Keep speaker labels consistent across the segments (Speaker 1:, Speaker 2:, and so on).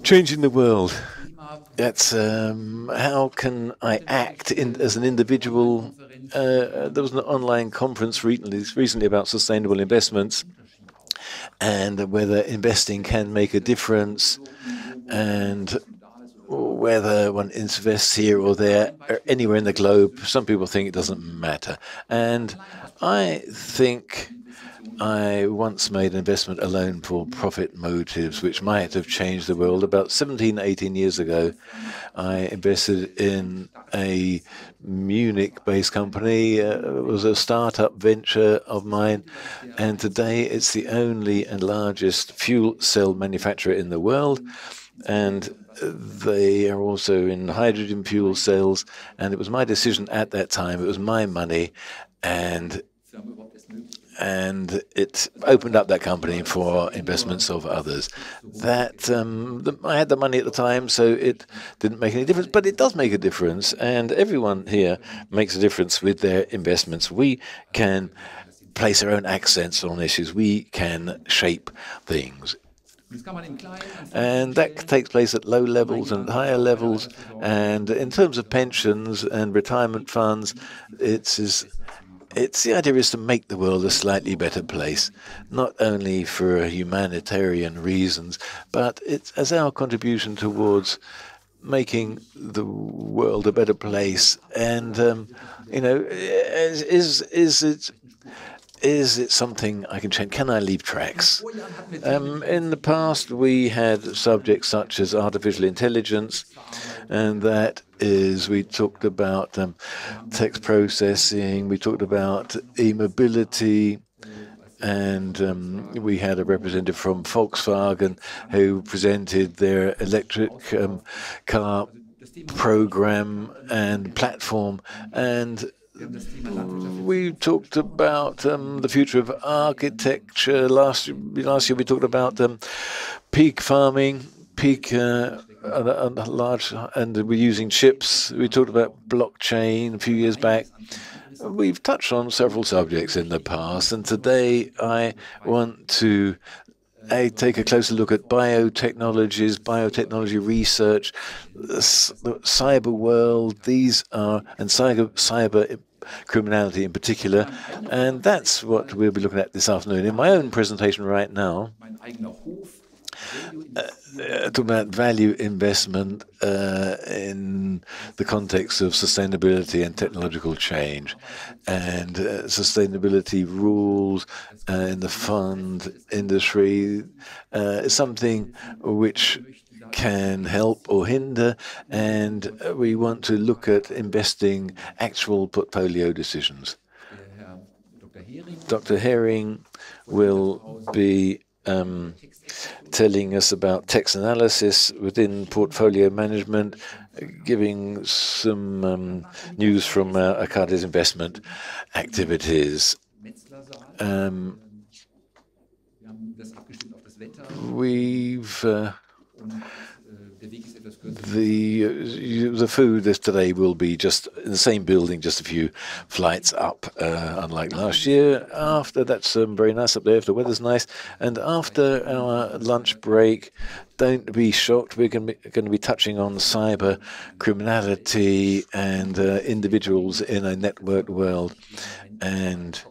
Speaker 1: Changing the world. That's how can I act as an individual? There was an online conference recently about sustainable investments and whether investing can make a difference and whether one invests here or there or anywhere in the globe. Some people think it doesn't matter. And I think I once made an investment alone for profit motives, which might have changed the world. About 17, 18 years ago, I invested in a Munich-based company. It was a startup venture of mine, and today it's the only and largest fuel cell manufacturer in the world. And they are also in hydrogen fuel cells, and it was my decision at that time. It was my money, and it opened up that company for investments of others. That I had the money at the time, so it didn't make any difference, but it does make a difference, and everyone here makes a difference with their investments. We can place our own accents on issues. We can shape things. And that takes place at low levels and higher levels. And in terms of pensions and retirement funds, the idea is to make the world a slightly better place, not only for humanitarian reasons, but it's as our contribution towards making the world a better place. And is it something I can change? Can I leave tracks? In the past, we had subjects such as artificial intelligence, and that is, we talked about text processing, we talked about e-mobility, and we had a representative from Volkswagen who presented their electric car program and platform, and we talked about the future of architecture. Last year we talked about peak farming, large, and we're using chips. We talked about blockchain a few years back. We've touched on several subjects in the past, and today I want to take a closer look at biotechnologies, biotechnology research, the cyber world, and cyber criminality in particular, and that's what we'll be looking at this afternoon. In my own presentation right now, talk about value investment in the context of sustainability and technological change, and sustainability rules in the fund industry is something which can help or hinder, and we want to look at investing actual portfolio decisions. Dr. Hering will be telling us about text analysis within portfolio management, giving some news from ACATIS investment activities. The food today will be just in the same building, just a few flights up, unlike last year. After that's very nice up there if the weather's nice. And after our lunch break, don't be shocked. We're going to be touching on cyber criminality and individuals in a networked world. And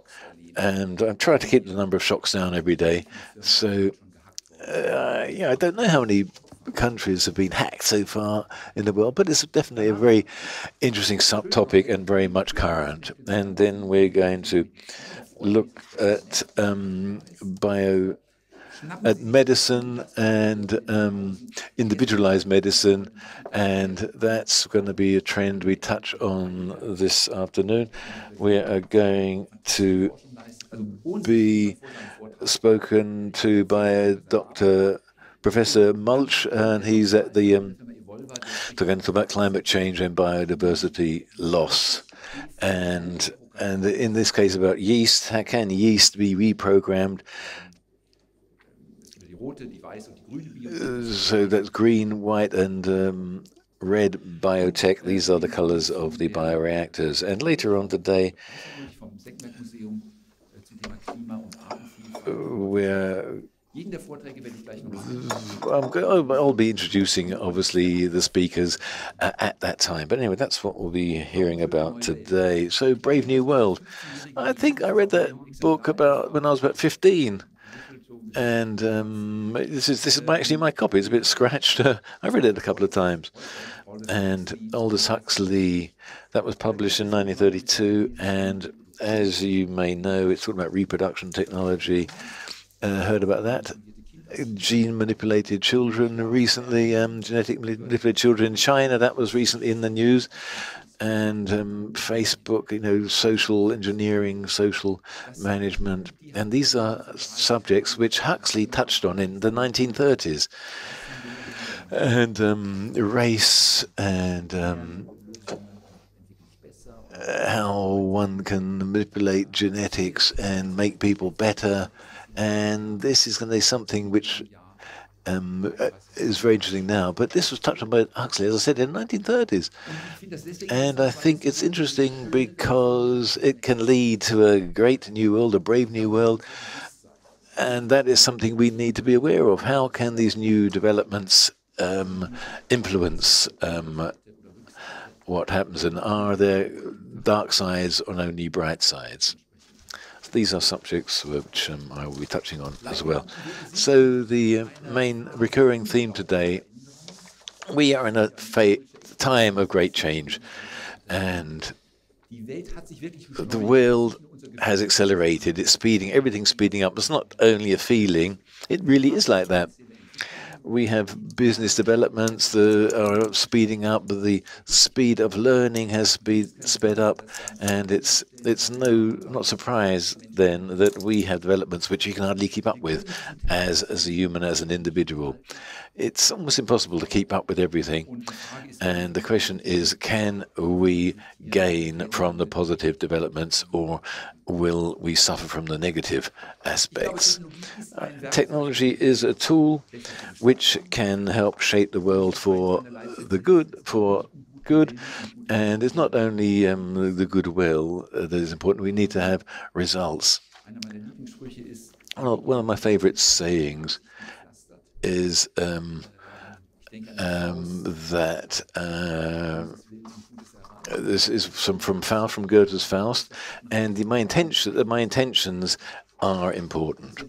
Speaker 1: I'm trying to keep the number of shocks down every day. So I don't know how many countries have been hacked so far in the world, but it's definitely a very interesting subtopic and very much current. And then we're going to look at medicine and individualized medicine, and that's going to be a trend we touch on this afternoon. We are going to be spoken to by Professor Mulch, and he's at the going to talk about climate change and biodiversity loss, and in this case about yeast. How can yeast be reprogrammed? So that's green, white, and red biotech. These are the colors of the bioreactors. And later on today, we're I'll be introducing, obviously, the speakers at that time. But anyway, that's what we'll be hearing about today. So, Brave New World. I think I read that book about when I was about 15. And this is actually my copy. It's a bit scratched. I read it a couple of times. And Aldous Huxley, that was published in 1932. And as you may know, it's talking about reproduction technology. Heard about that? Gene-manipulated children recently, genetic manipulated children in China, that was recently in the news. And Facebook, social engineering, social management. And these are subjects which Huxley touched on in the 1930s. And race and how one can manipulate genetics and make people better. And this is going to be something which is very interesting now. But this was touched on by Huxley, as I said, in the 1930s. And I think it's interesting because it can lead to a great new world, a brave new world. And that is something we need to be aware of. How can these new developments influence what happens? And are there dark sides or only bright sides? These are subjects which I will be touching on as well. So the main recurring theme today, we are in a time of great change, and the world has accelerated. It's everything's speeding up. It's not only a feeling, it really is like that. We have business developments that are speeding up. The speed of learning has sped up, and it's not surprise then that we have developments which you can hardly keep up with as a human, as an individual. It's almost impossible to keep up with everything. And the question is, can we gain from the positive developments, or will we suffer from the negative aspects? Technology is a tool which can help shape the world for the good, and it's not only the goodwill that is important. We need to have results. Well, one of my favorite sayings is that this is from Faust, from Goethe's Faust, and my intentions are important.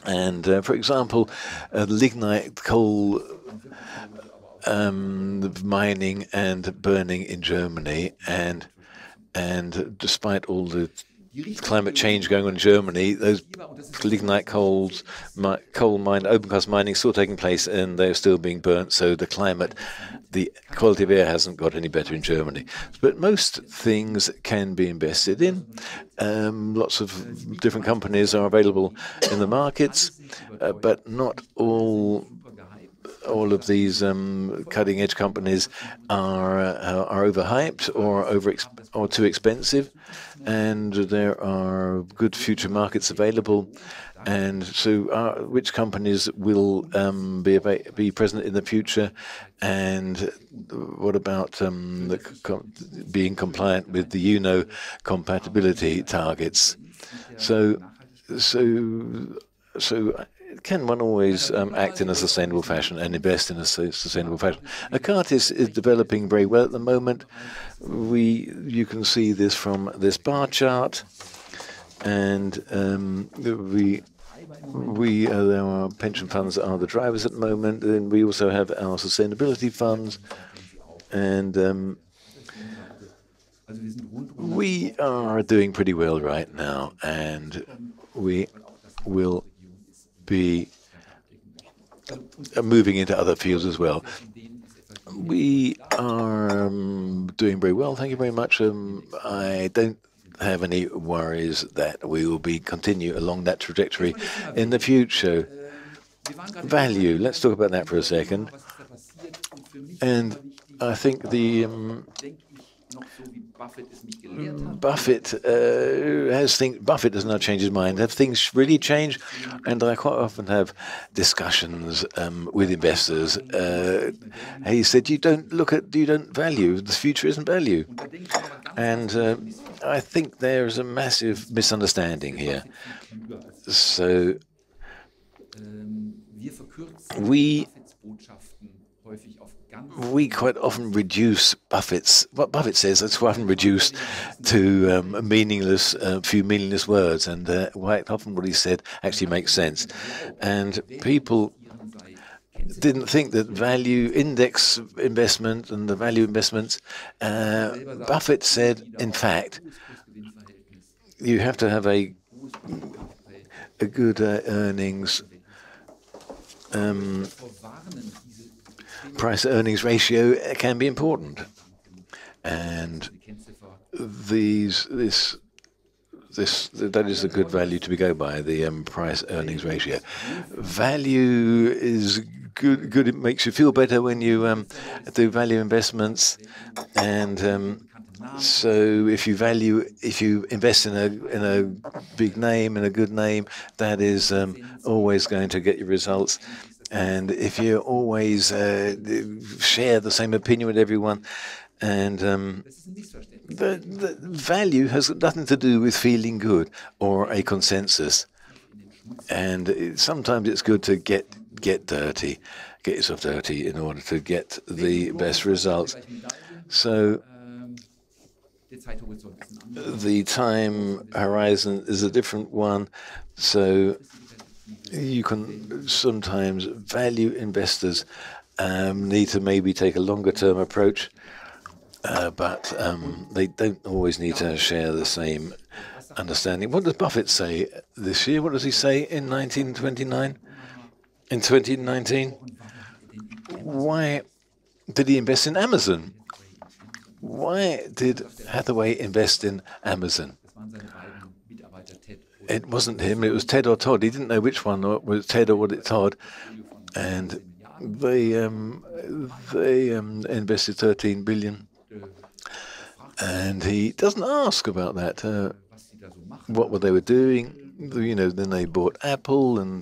Speaker 1: And for example, lignite coal mining and burning in Germany, and despite all the climate change going on in Germany, those lignite coal mine, open cast mining is still taking place, and they're still being burnt. So the quality of air hasn't got any better in Germany. But most things can be invested in. Lots of different companies are available in the markets, but not all of these cutting-edge companies are overhyped or too expensive, and there are good future markets available. And so, which companies will be present in the future, and what about being compliant with the compatibility targets? So can one always act in a sustainable fashion and invest in a sustainable fashion? ACATIS is developing very well at the moment. You can see this from this bar chart, and our pension funds are the drivers at the moment. Then we also have our sustainability funds, and we are doing pretty well right now, and we will be moving into other fields as well. We are doing very well, thank you very much. I don't have any worries that we will continue along that trajectory in the future. Value, let's talk about that for a second. And I think Buffett does not change his mind. Have things really changed? And I quite often have discussions with investors. He said, you don't value. The future isn't value. And I think there is a massive misunderstanding here. So we quite often reduce what Buffett says, it's often reduced to meaningless, few meaningless words, and quite often what he said actually makes sense. And people didn't think that value index investment and the value investments, Buffett said, in fact, you have to have a good earnings price-earnings ratio can be important, and that is a good value to be go by, the price-earnings ratio. Value is good. It makes you feel better when you do value investments, and so if you invest in a big name, in a good name, that is always going to get you results. And if you always share the same opinion with everyone, and the value has nothing to do with feeling good or a consensus. And sometimes it's good to get dirty, get yourself dirty in order to get the best results. So the time horizon is a different one. So you can sometimes value investors need to maybe take a longer term approach, but they don't always need to share the same understanding. What does Buffett say this year? What does he say in 1929? In 2019? Why did he invest in Amazon? Why did Hathaway invest in Amazon? It wasn't him, it was Ted or Todd. He didn't know which one, or was Ted or was it Todd. And they invested 13 billion. And he doesn't ask about that, what they were doing. You know, then they bought Apple and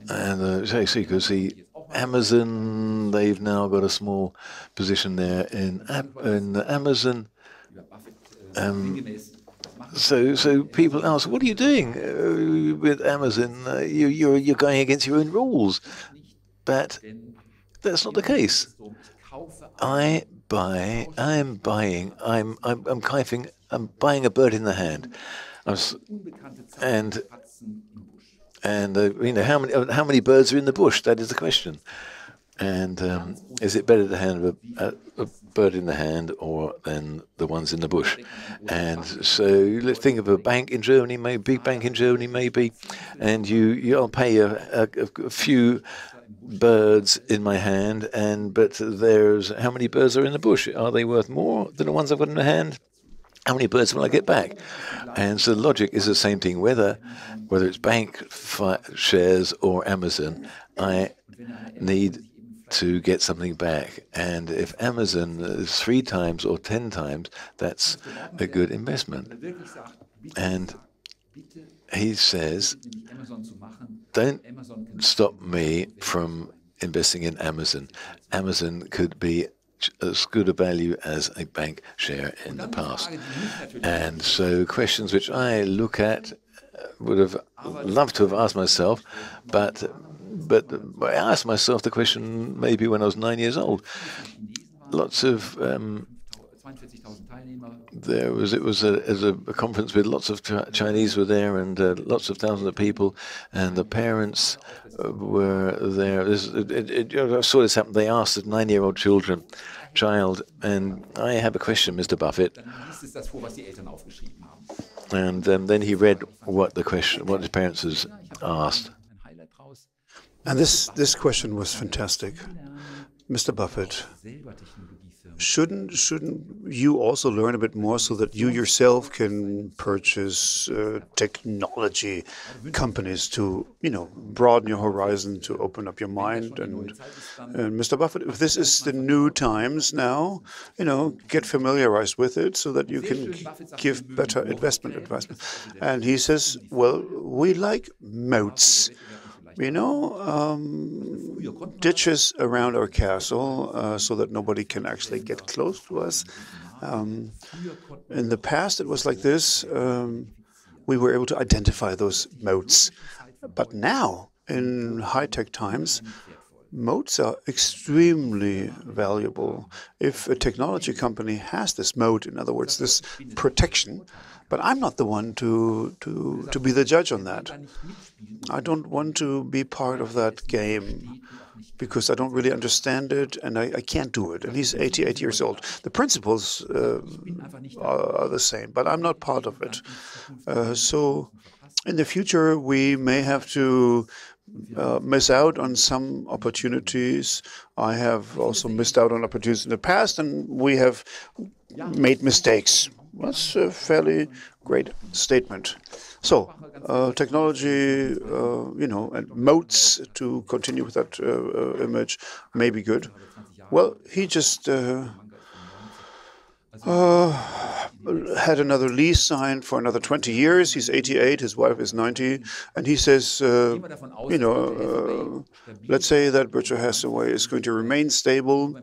Speaker 1: you can see Amazon. They've now got a small position there in Amazon. So people ask, what are you doing with Amazon? You're going against your own rules. But that's not the case. I'm buying a bird in the hand. You know, how many birds are in the bush? That is the question. And is it better to have a bird in the hand or than the ones in the bush? And so let's think of a bank in Germany, maybe big bank in Germany, maybe, and you'll pay a few birds in my hand, but there's how many birds are in the bush? Are they worth more than the ones I've got in the hand? How many birds will I get back? And so the logic is the same thing, whether it's bank shares or Amazon, I need to get something back. And if Amazon is 3 times or 10 times, that's a good investment. And he says, don't stop me from investing in Amazon. Amazon could be as good a value as a bank share in the past. And so questions which I look at would have loved to have asked myself, but I asked myself the question maybe when I was 9 years old. Lots of it was a conference with lots of Chinese were there, and lots of thousands of people, and the parents were there. I saw this happen. They asked a 9-year-old child, and I have a question, Mr. Buffett. And then he read what his parents has asked.
Speaker 2: And this question was fantastic. Mr. Buffett, shouldn't you also learn a bit more so that you yourself can purchase technology companies to, broaden your horizon, to open up your mind? And Mr. Buffett, if this is the new times now, get familiarized with it so that you can give better investment advice. And he says, well, we like moats. Ditches around our castle so that nobody can actually get close to us. In the past, it was like this. we were able to identify those moats. But now, in high-tech times, moats are extremely valuable. If a technology company has this moat, in other words, this protection, but I'm not the one to be the judge on that. I don't want to be part of that game because I don't really understand it and I can't do it. And he's 88 years old. The principles are the same, but I'm not part of it. So in the future, we may have to miss out on some opportunities. I have also missed out on opportunities in the past, and we have made mistakes. That's a fairly great statement. So, technology, and moats, to continue with that image, may be good. Well, he just had another lease signed for another 20 years. He's 88, his wife is 90, and he says, let's say that Berkshire Hathaway is going to remain stable.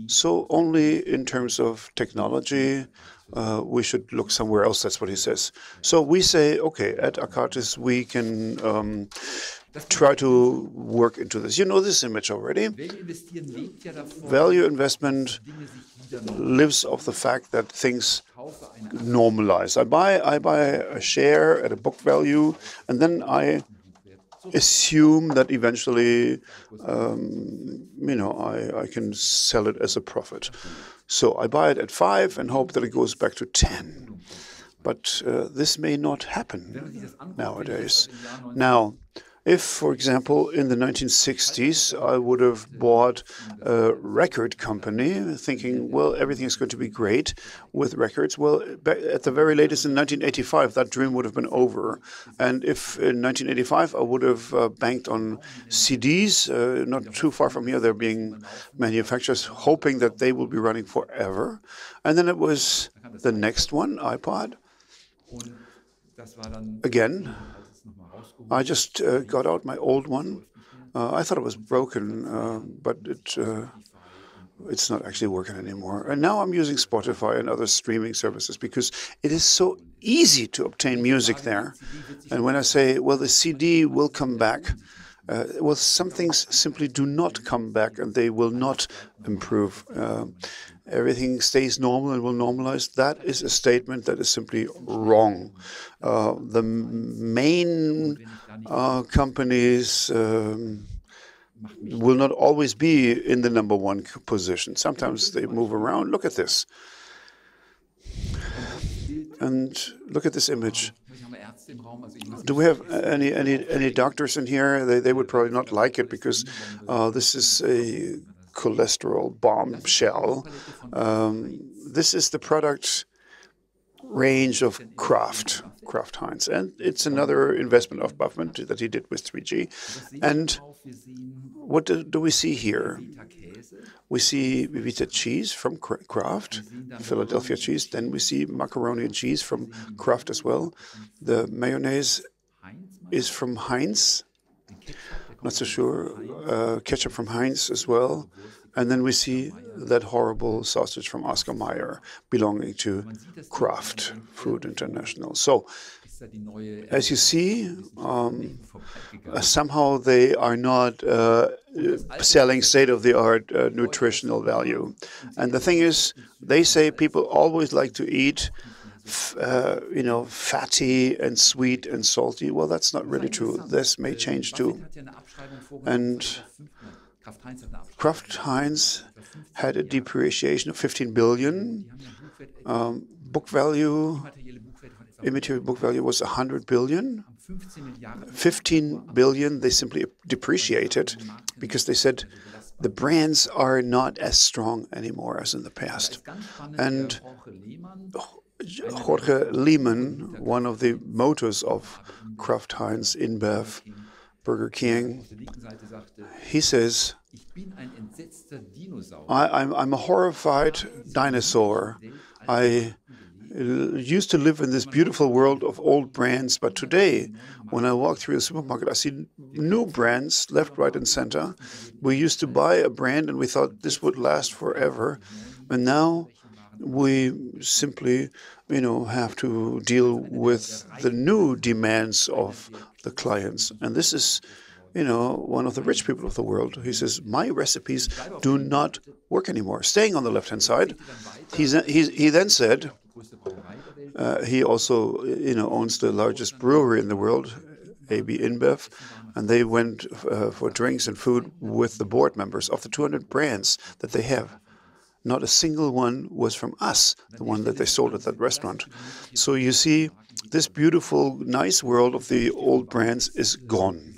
Speaker 2: So only in terms of technology, we should look somewhere else. That's what he says. So we say, okay, at ACATIS, we can try to work into this. You know this image already. Value investment lives off the fact that things normalize. I buy a share at a book value, and then I assume that eventually, I can sell it as a profit. So I buy it at 5 and hope that it goes back to 10. But this may not happen nowadays. Now, if, for example, in the 1960s, I would have bought a record company thinking, well, everything is going to be great with records. Well, at the very latest in 1985, that dream would have been over. And if in 1985 I would have banked on CDs, not too far from here, they're being manufacturers, hoping that they will be running forever. And then it was the next one, iPod. Again, I just got out my old one. I thought it was broken, but it's not actually working anymore. And now I'm using Spotify and other streaming services because it is so easy to obtain music there. And when I say, well, the CD will come back, well, some things simply do not come back and they will not improve. Everything stays normal and will normalize. That is a statement that is simply wrong. The main companies will not always be in the #1 position. Sometimes they move around. Look at this. And look at this image. Do we have any doctors in here? They would probably not like it because this is a cholesterol bombshell. This is the product range of Kraft Heinz, and it's another investment of Buffett that he did with 3G. And what do we see here? We see Vita cheese from Kraft, Philadelphia cheese. Then we see macaroni and cheese from Kraft as well. The mayonnaise is from Heinz. Not so sure. Ketchup from Heinz as well. And then we see that horrible sausage from Oscar Mayer belonging to Kraft Food International. So, as you see, somehow they are not selling state-of-the-art nutritional value. And the thing is, they say people always like to eat fatty and sweet and salty. Well, that's not really true. This may change too. And Kraft Heinz had a depreciation of 15 billion. Book value, immaterial book value was 100 billion. 15 billion they simply depreciated because they said the brands are not as strong anymore as in the past. And Jorge Lehmann, one of the motors of Kraft Heinz, InBev, Burger King, he says, I'm a horrified dinosaur. I used to live in this beautiful world of old brands, but today, when I walk through the supermarket, I see new brands left, right, and center. We used to buy a brand and we thought this would last forever. And now we simply, have to deal with the new demands of the clients. And this is, one of the rich people of the world. He says, my recipes do not work anymore. Staying on the left-hand side, he then said, he also, owns the largest brewery in the world, AB InBev, and they went for drinks and food with the board members of the 200 brands that they have. Not a single one was from us, the one that they sold at that restaurant. So you see, this beautiful, nice world of the old brands is gone.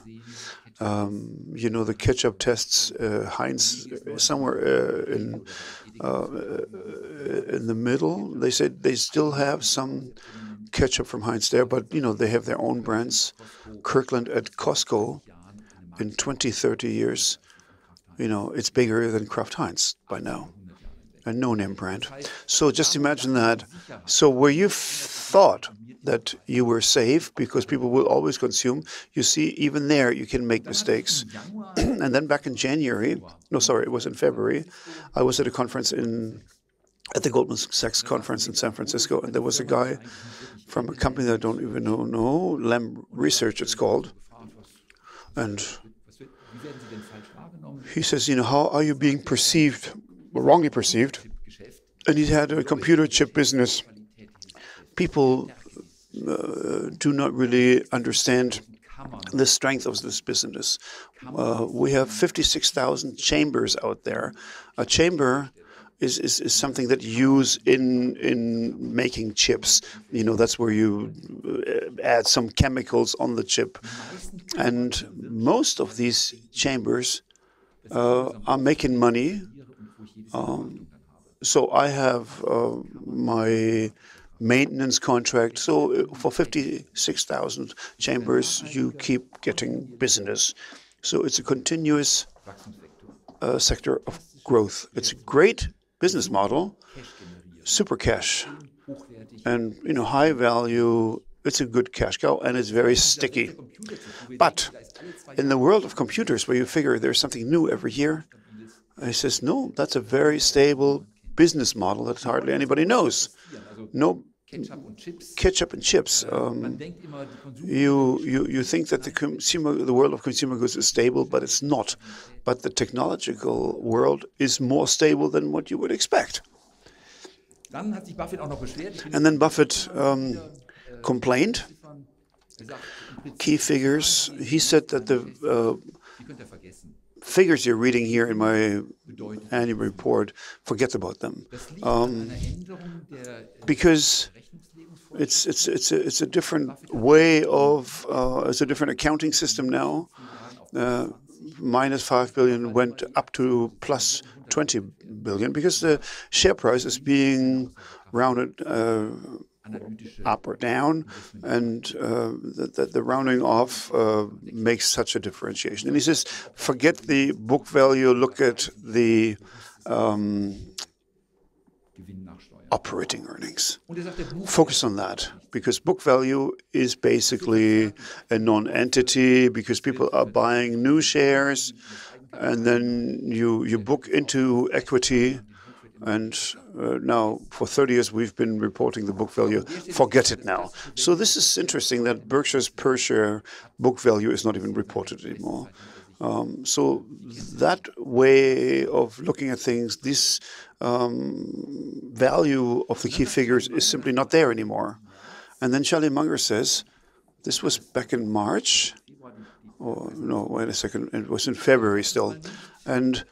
Speaker 2: The ketchup tests, Heinz, somewhere in the middle, they said they still have some ketchup from Heinz there, but, they have their own brands. Kirkland at Costco, in 20, 30 years, it's bigger than Kraft Heinz by now. A no-name brand. So just imagine that. So where you thought that you were safe because people will always consume, you see, even there you can make mistakes. And then back in January, it was in February, I was at a conference at the Goldman Sachs conference in San Francisco, and there was a guy from a company that I don't even know, Lem Research it's called. And he says, how are you being perceived, wrongly perceived? And he had a computer chip business. People do not really understand the strength of this business. We have 56,000 chambers out there. A chamber is something that you use in making chips. That's where you add some chemicals on the chip. And most of these chambers are making money. So I have my maintenance contract. So for 56,000 chambers, you keep getting business. So it's a continuous sector of growth. It's a great business model, super cash, and high value. It's a good cash cow, and it's very sticky. But in the world of computers, where you figure there's something new every year, he says, no, that's a very stable business model that hardly anybody knows. No ketchup and chips. You think that the world of consumer goods is stable, but it's not. But the technological world is more stable than what you would expect. And then Buffett complained. Key figures. He said that the figures you're reading here in my annual report, forget about them, because it's a different way of it's a different accounting system now. Minus 5 billion went up to plus 20 billion because the share price is being rounded up or down, and the rounding off makes such a differentiation. And he says, forget the book value, look at the operating earnings. Focus on that, because book value is basically a non-entity, because people are buying new shares, and then you book into equity. And now, for 30 years, we've been reporting the book value. Forget it now. So this is interesting that Berkshire's per share book value is not even reported anymore. So that way of looking at things, this value of the key figures is simply not there anymore. And then Charlie Munger says, this was back in March. Oh, no, wait a second. It was in February still. And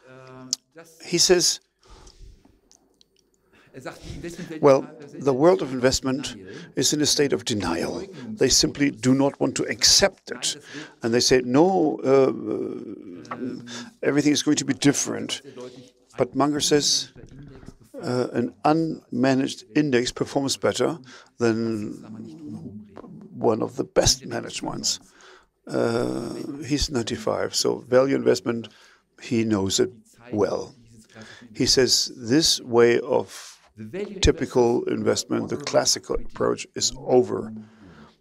Speaker 2: he says, well, the world of investment is in a state of denial. They simply do not want to accept it. And they say, no, everything is going to be different. But Munger says an unmanaged index performs better than one of the best managed ones. He's 95, so value investment, he knows it well. He says this way of typical investment, the classical approach, is over.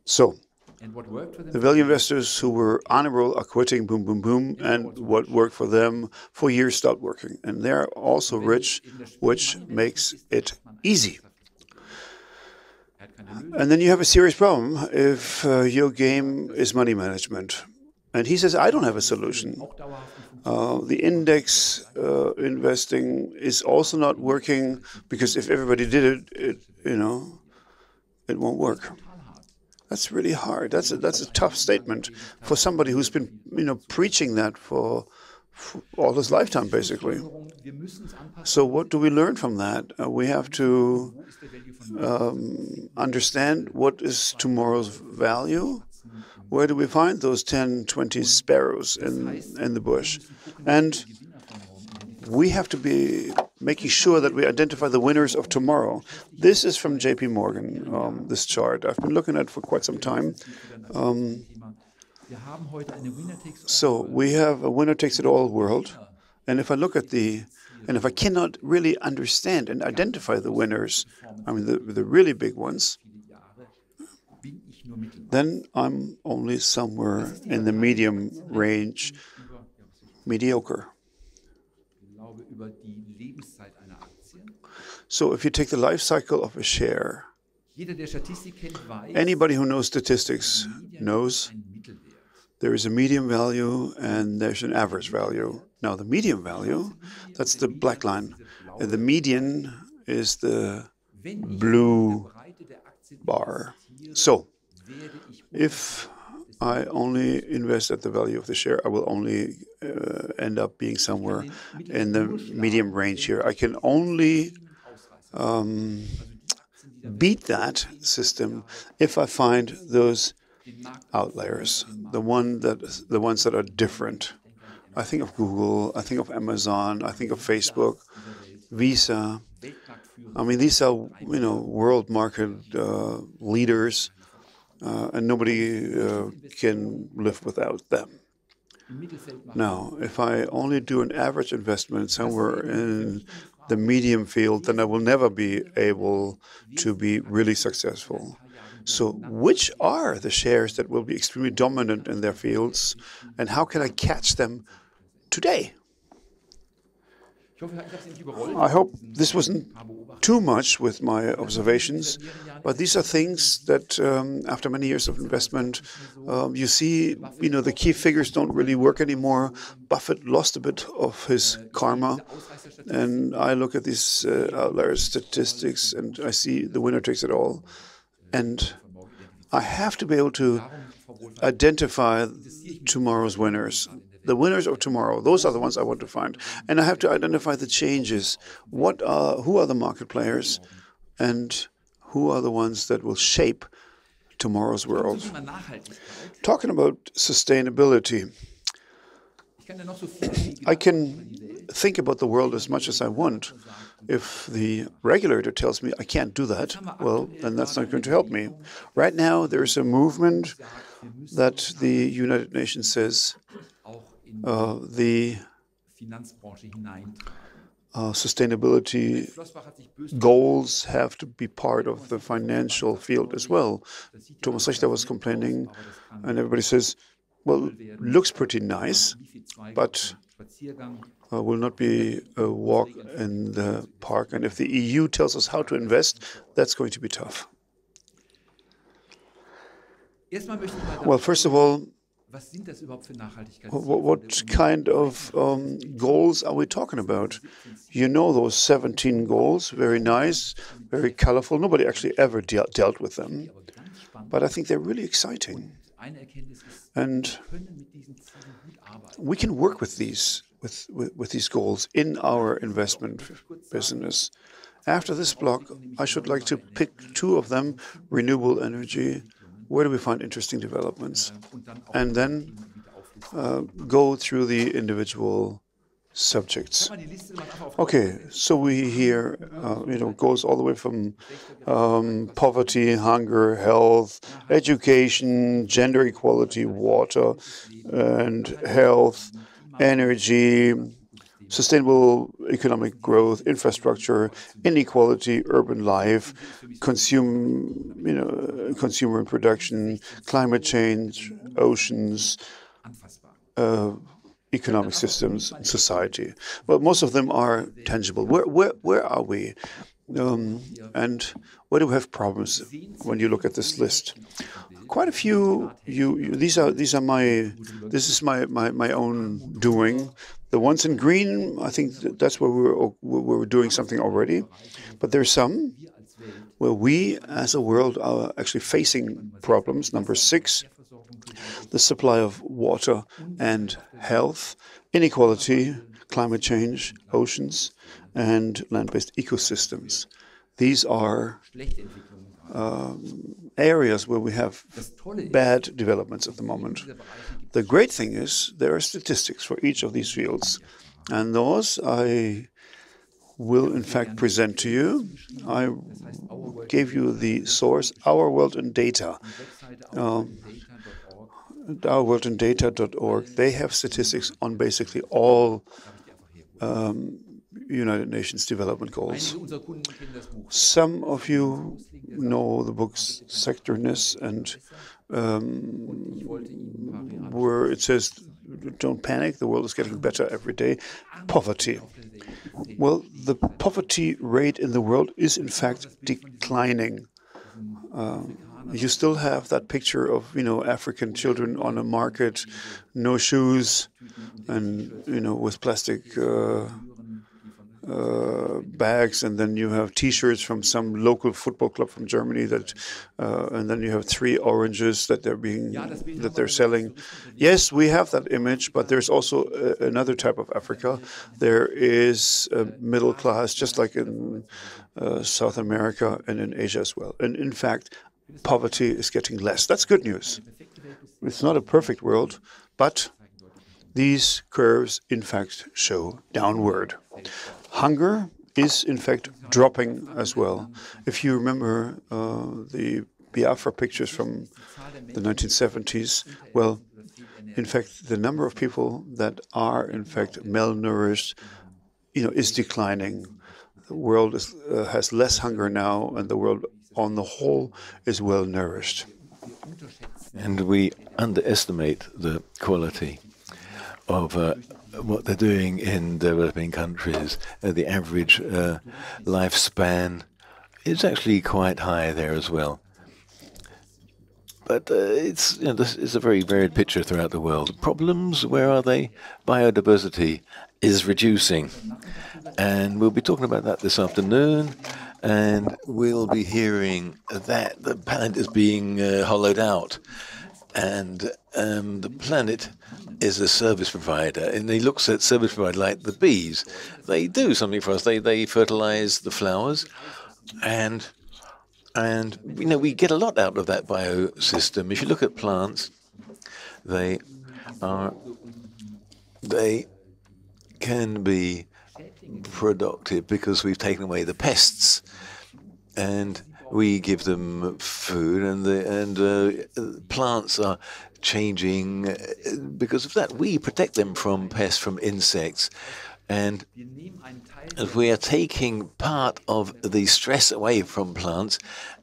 Speaker 2: So The value investors who were on a roll are quitting, boom, boom, boom, and what worked for them for years stopped working. And they're also rich, which makes it easy. And then you have a serious problem if your game is money management. And he says, I don't have a solution. The index investing is also not working because if everybody did it, it won't work. That's really hard. That's a tough statement for somebody who's been, preaching that for all his lifetime, basically. So what do we learn from that? We have to understand what is tomorrow's value. Where do we find those 10, 20 sparrows in the bush? And we have to be making sure that we identify the winners of tomorrow. This is from JP Morgan, this chart. I've been looking at it for quite some time. So we have a winner-takes-it-all world. And if I look at and if I cannot really understand and identify the winners, the really big ones, then I'm only somewhere in the medium range, mediocre. So if you take the life cycle of a share, anybody who knows statistics knows there is a median value and there's an average value. Now the median value, that's the black line. The median is the blue bar. So if I only invest at the value of the share, I will only end up being somewhere in the medium range here. I can only beat that system if I find those outliers, the ones that are different. I think of Google, I think of Amazon, I think of Facebook, Visa. These are world market leaders, and nobody can live without them. Now, if I only do an average investment somewhere in the medium field, then I will never be able to be really successful. So which are the shares that will be extremely dominant in their fields, and how can I catch them today? I hope this wasn't too much with my observations, but these are things that after many years of investment, you see, the key figures don't really work anymore. Buffett lost a bit of his karma, and I look at these outlier statistics and I see the winner takes it all. And I have to be able to identify tomorrow's winners. The winners of tomorrow, those are the ones I want to find. And I have to identify the changes. Who are the market players and who are the ones that will shape tomorrow's world? Talking about sustainability, I can think about the world as much as I want. If the regulator tells me I can't do that, well, then that's not going to help me. Right now, there's a movement that the United Nations says the sustainability goals have to be part of the financial field as well. Thomas Richter was complaining, and everybody says, well, looks pretty nice, but will not be a walk in the park. And if the EU tells us how to invest, that's going to be tough. Well, first of all, what kind of goals are we talking about? You know those 17 goals, very nice, very colorful. Nobody actually ever dealt with them. But I think they're really exciting. And we can work with these goals in our investment business. After this block, I should like to pick two of them, renewable energy. Where do we find interesting developments? And then go through the individual subjects. Okay, so we hear, goes all the way from poverty, hunger, health, education, gender equality, water and health, energy, sustainable economic growth, infrastructure, inequality, urban life, consumer and production, climate change, oceans, economic systems, society. Well, most of them are tangible. Where are we? And where do we have problems when you look at this list? Quite a few. This is my own doing. The ones in green, I think that's where we're doing something already. But there's some where we as a world are actually facing problems. Number 6, the supply of water and health, inequality, climate change, oceans, and land-based ecosystems. These are areas where we have bad developments at the moment. The great thing is there are statistics for each of these fields, and those I will in fact present to you. I gave you the source, Our World in Data. ourworldindata.org. They have statistics on basically all United Nations development goals. Some of you know the book's Sectorness, and where it says, don't panic, the world is getting better every day. Poverty. Well, the poverty rate in the world is in fact declining. You still have that picture of, African children on a market, no shoes, and, with plastic bags, and then you have T-shirts from some local football club from Germany and then you have 3 oranges that they're selling. Yes, we have that image, but there's also another type of Africa. There is a middle class, just like in South America and in Asia as well. And in fact, poverty is getting less. That's good news. It's not a perfect world, but these curves, in fact, show downward. Hunger is, in fact, dropping as well. If you remember the Biafra pictures from the 1970s, well, in fact, the number of people that are, in fact, malnourished, is declining. The world has less hunger now, and the world on the whole is well nourished.
Speaker 1: And we underestimate the quality of what they're doing in developing countries. The average lifespan is actually quite high there as well. But this is a very varied picture throughout the world. Problems, where are they? Biodiversity is reducing. And we'll be talking about that this afternoon. And we'll be hearing that the planet is being hollowed out. And the planet is a service provider, and he looks at service providers like the bees. They do something for us. They fertilize the flowers, and we get a lot out of that biosystem. If you look at plants, they can be productive because we've taken away the pests, and we give them food, and plants are changing because of that. We protect them from pests, from insects, and we are taking part of the stress away from plants,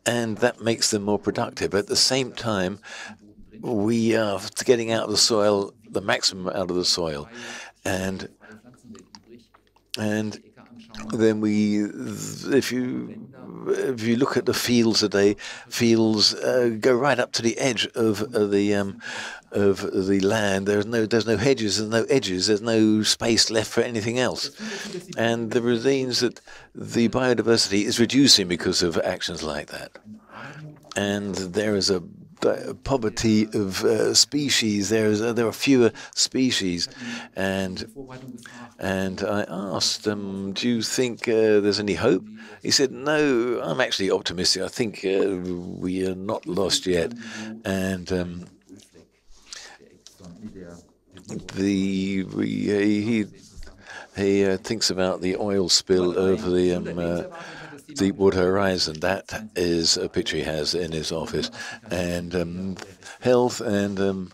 Speaker 1: and that makes them more productive. At the same time, we are getting out of the soil the maximum out of the soil, and then if you look at the fields today, fields go right up to the edge of the land. There's no hedges, there's no edges, there's no space left for anything else, and there means that the biodiversity is reducing because of actions like that. And there is a poverty of species. There are fewer species, and I asked him, "Do you think there's any hope?" He said, "No, I'm actually optimistic. I think we are not lost yet." And he thinks about the oil spill over the Deepwater Horizon. That is a picture he has in his office, and health and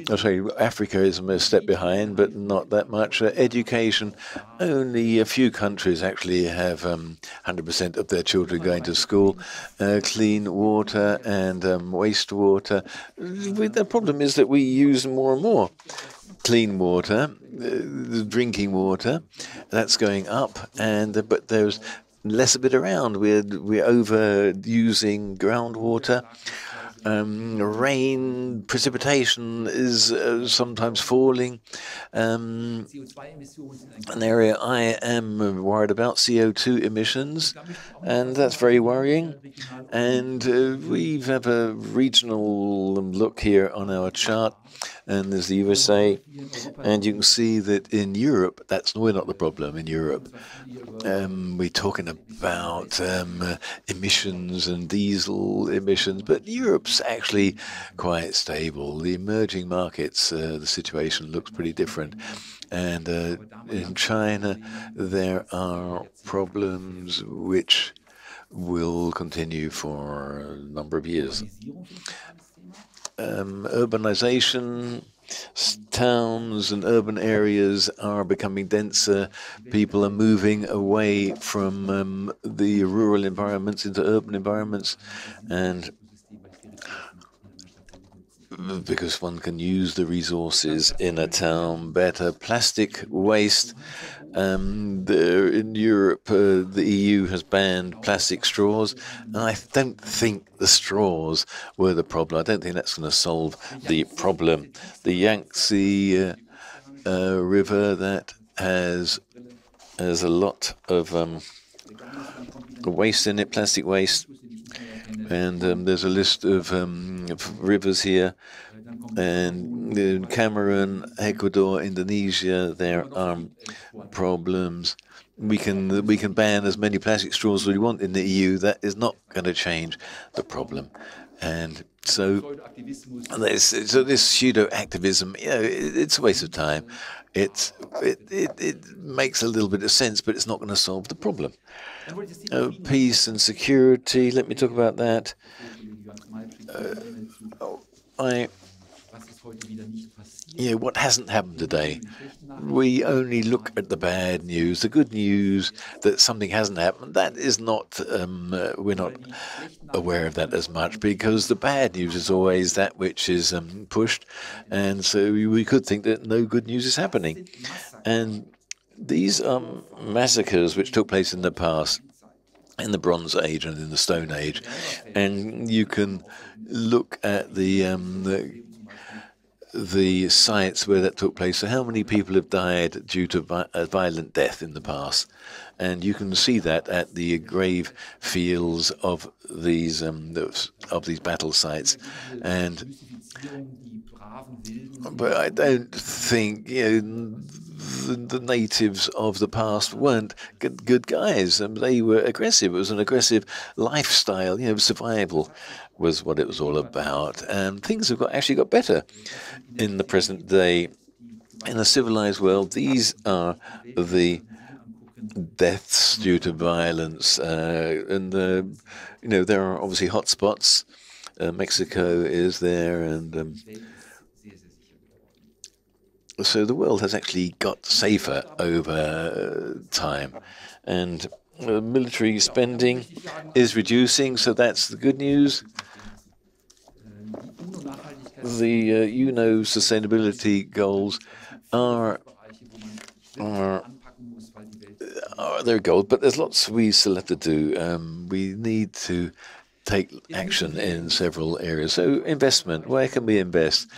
Speaker 1: I'll say Africa is a step behind, but not that much. Education, only a few countries actually have 100% of their children going to school. Clean water and wastewater. The problem is that we use more and more clean water, the drinking water, that's going up, and but there's less of it around. We're overusing groundwater. Rain, precipitation is sometimes falling. An area I am worried about, CO2 emissions, and that's very worrying. And we have a regional look here on our chart, and there's the USA, and you can see that in Europe, we're not the problem in Europe. We're talking about emissions and diesel emissions, but Europe's actually quite stable. The emerging markets, the situation looks pretty different. And in China, there are problems which will continue for a number of years. Urbanization, towns and urban areas are becoming denser. People are moving away from the rural environments into urban environments, and because one can use the resources in a town better. Plastic waste. In Europe, the EU has banned plastic straws, and I don't think the straws were the problem. I don't think that's going to solve the problem. The Yangtze River, that has a lot of waste in it, plastic waste, and there's a list of rivers here. And in Cameroon, Ecuador, Indonesia, there are problems. We can ban as many plastic straws as we want in the EU. That is not going to change the problem. And so this pseudo-activism, it's a waste of time. It makes a little bit of sense, but it's not going to solve the problem. Peace and security. Let me talk about that. What hasn't happened today? We only look at the bad news. The good news that something hasn't happened, that is not, we're not aware of that as much, because the bad news is always that which is pushed, and so we could think that no good news is happening. And these massacres which took place in the past, in the Bronze Age and in the Stone Age, and you can look at the sites where that took place. So how many people have died due to violent death in the past? And you can see that at the grave fields of these battle sites. But I don't think the natives of the past weren't good guys. They were aggressive. It was an aggressive lifestyle. Survival was what it was all about. And things have actually got better in the present day. In a civilized world, these are the deaths due to violence. And there are obviously hotspots. Mexico is there, and so the world has actually got safer over time. And military spending is reducing, so that's the good news. The UNO sustainability goals are their goals, but there's lots we still have to do. We need to take action in several areas. So investment, where can we invest?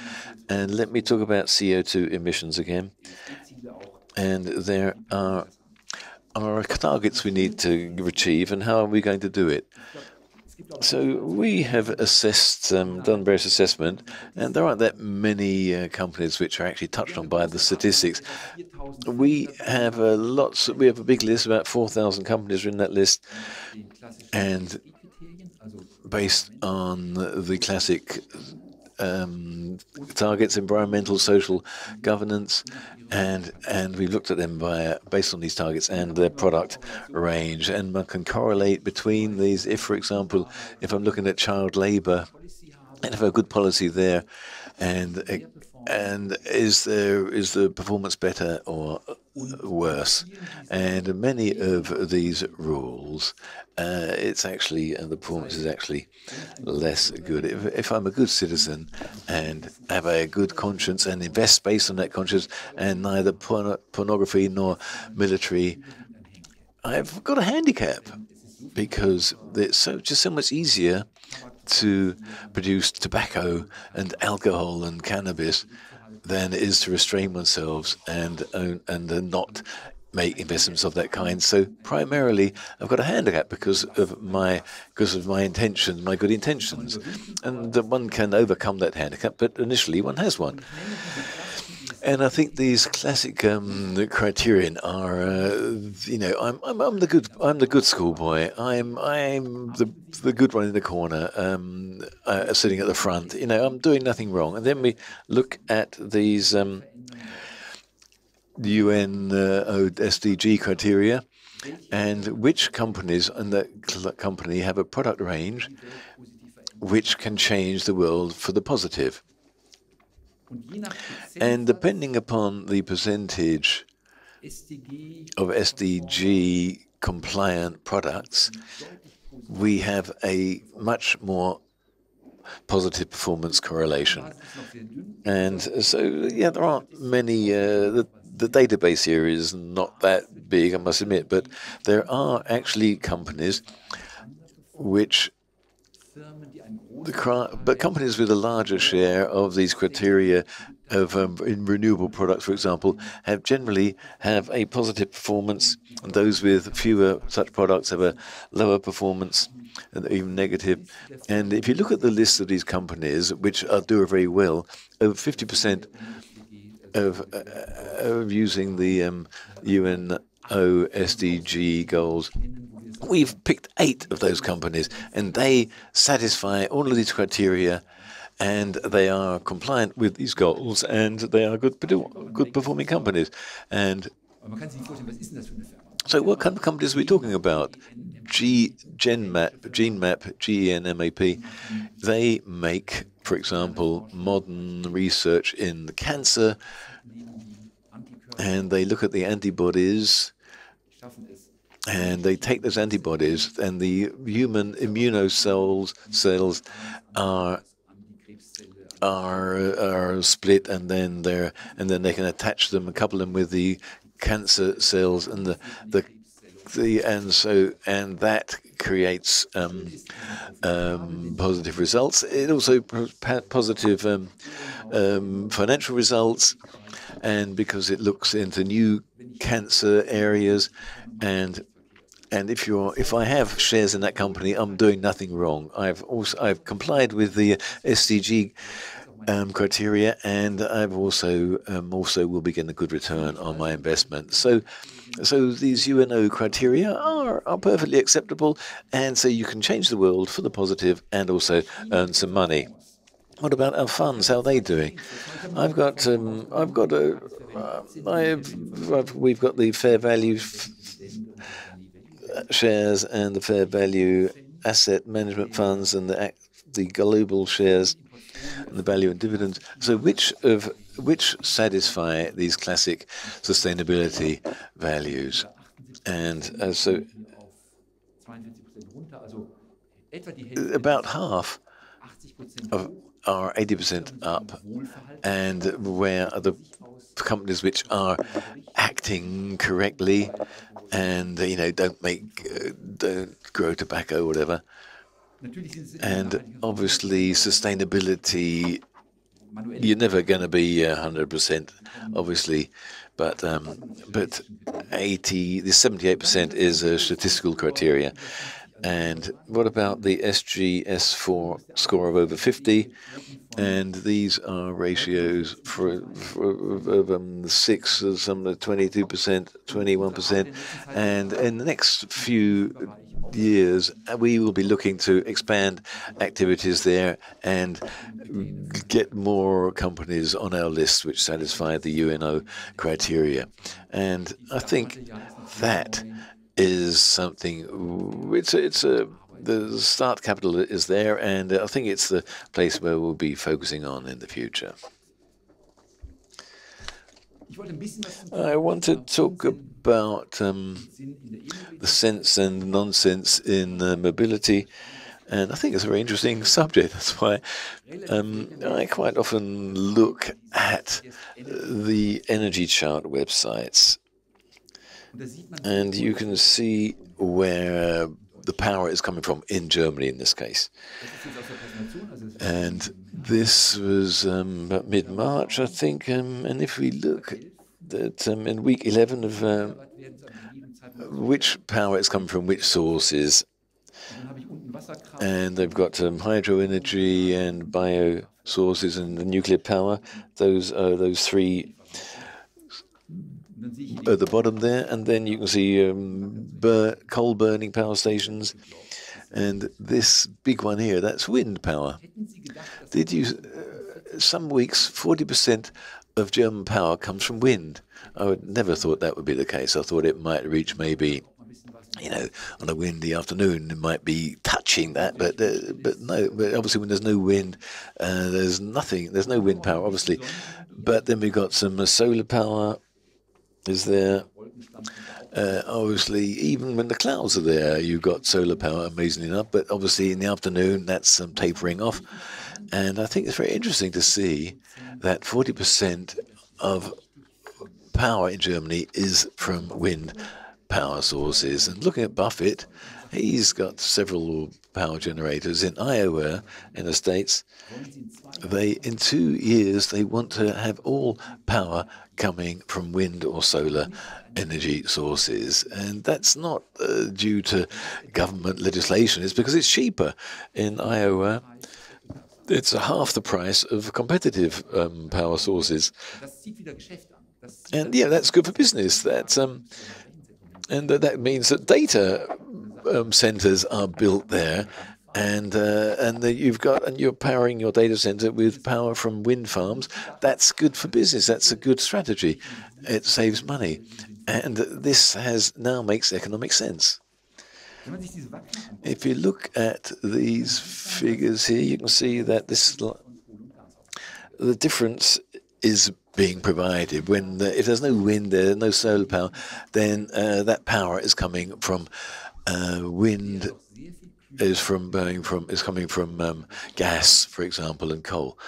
Speaker 1: And let me talk about CO2 emissions again. And there are targets we need to achieve, and how are we going to do it? So we have assessed, done various assessment, and there aren't that many companies which are actually touched on by the statistics. We have we have a big list, about 4,000 companies are in that list, and based on the classic targets, environmental, social, governance, and we looked at them based on these targets and their product range, and one can correlate between these. If, for example, if I'm looking at child labor, and if I have a good policy there, and and is the performance better or worse? And many of these rules, it's actually the performance is actually less good. If I'm a good citizen and have a good conscience and invest based on that conscience, and neither pornography nor military, I've got a handicap because it's so much easier to produce tobacco and alcohol and cannabis than it is to restrain oneself and not make investments of that kind. So primarily, I've got a handicap because of my intentions, my good intentions, and one can overcome that handicap. But initially, one has one. And I think these classic criterion are, I'm the good schoolboy. I'm the good one in the corner, sitting at the front. I'm doing nothing wrong. And then we look at these UN SDG criteria, and which companies in that company have a product range which can change the world for the positive. And depending upon the percentage of SDG compliant products, we have a much more positive performance correlation. And so, yeah, there aren't many, the database here is not that big, I must admit, but there are actually companies which but companies with a larger share of these criteria of in renewable products, for example, generally have a positive performance, and those with fewer such products have a lower performance, and even negative. And if you look at the list of these companies, which do very well, over 50% of using the UNO SDG goals. We've picked 8 of those companies, and they satisfy all of these criteria, and they are compliant with these goals, and they are good performing companies. And so what kind of companies are we talking about? GenMap, GenMap, they make, for example, modern research in cancer, and they look at the antibodies, and they take those antibodies, and the human immunocells are split, and then they can attach them and couple them with the cancer cells, and that creates positive results. It also positive financial results, and because it looks into new cancer areas, and if I have shares in that company, I'm doing nothing wrong. I've complied with the SDG criteria, and I've also will be getting a good return on my investment. So these UNO criteria are perfectly acceptable, and so you can change the world for the positive and also earn some money. What about our funds? How are they doing? We've got the fair value shares and the fair value asset management funds and the global shares and the value and dividends. So which satisfy these classic sustainability values? And so about half are 80% up, and where are the companies which are acting correctly and don't grow tobacco or whatever. And obviously sustainability, you're never going to be 100%, obviously, but the 78% is a statistical criteria. And what about the SGS4 score of over 50? And these are ratios for 6, some 22%, 21%. And in the next few years, we will be looking to expand activities there and get more companies on our list which satisfy the UNO criteria. And I think that is something. The start capital is there, and I think it's the place where we'll be focusing on in the future. I want to talk about the sense and nonsense in mobility, and I think it's a very interesting subject. That's why I quite often look at the energy chart websites, and you can see where the power is coming from in Germany in this case. And this was about mid-March, I think, and if we look at in week 11 of which power is coming from which sources, and they've got hydro energy and bio sources and the nuclear power. Those three at the bottom there, and then you can see coal burning power stations, and this big one here, that's wind power. Did you some weeks 40% of German power comes from wind? I would never thought that would be the case. I thought it might reach maybe, you know, on a windy afternoon it might be touching that, but no. But obviously when there's no wind, there's nothing. There's no wind power, obviously. But then we've got some solar power. Is there? Obviously, even when the clouds are there, you've got solar power, amazingly enough. But obviously, in the afternoon, that's tapering off. And I think it's very interesting to see that 40% of power in Germany is from wind power sources. And looking at Buffett, he's got several power generators in Iowa, in the States. In 2 years, they want to have all power coming from wind or solar energy sources. And that's not due to government legislation. It's because it's cheaper. In Iowa, it's half the price of competitive power sources. And yeah, that's good for business. That's and that means that data centers are built there, and you're powering your data center with power from wind farms. That's good for business. That's a good strategy. It saves money, and this now makes economic sense. If you look at these figures here, you can see that the difference is being provided when if there's no wind there, no solar power, then that power is coming from wind, is coming from gas, for example, and coal.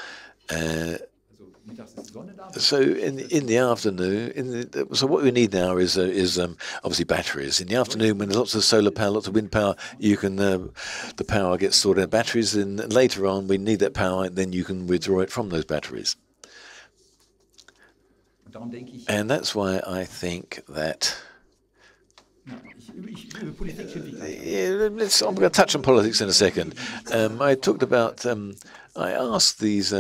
Speaker 1: So in the afternoon, so what we need now is obviously batteries. In the afternoon, when there's lots of solar power, lots of wind power, you can the power gets stored in batteries, and later on we need that power, and then you can withdraw it from those batteries. And that's why I think that I'm going to touch on politics in a second. I talked about, I asked these,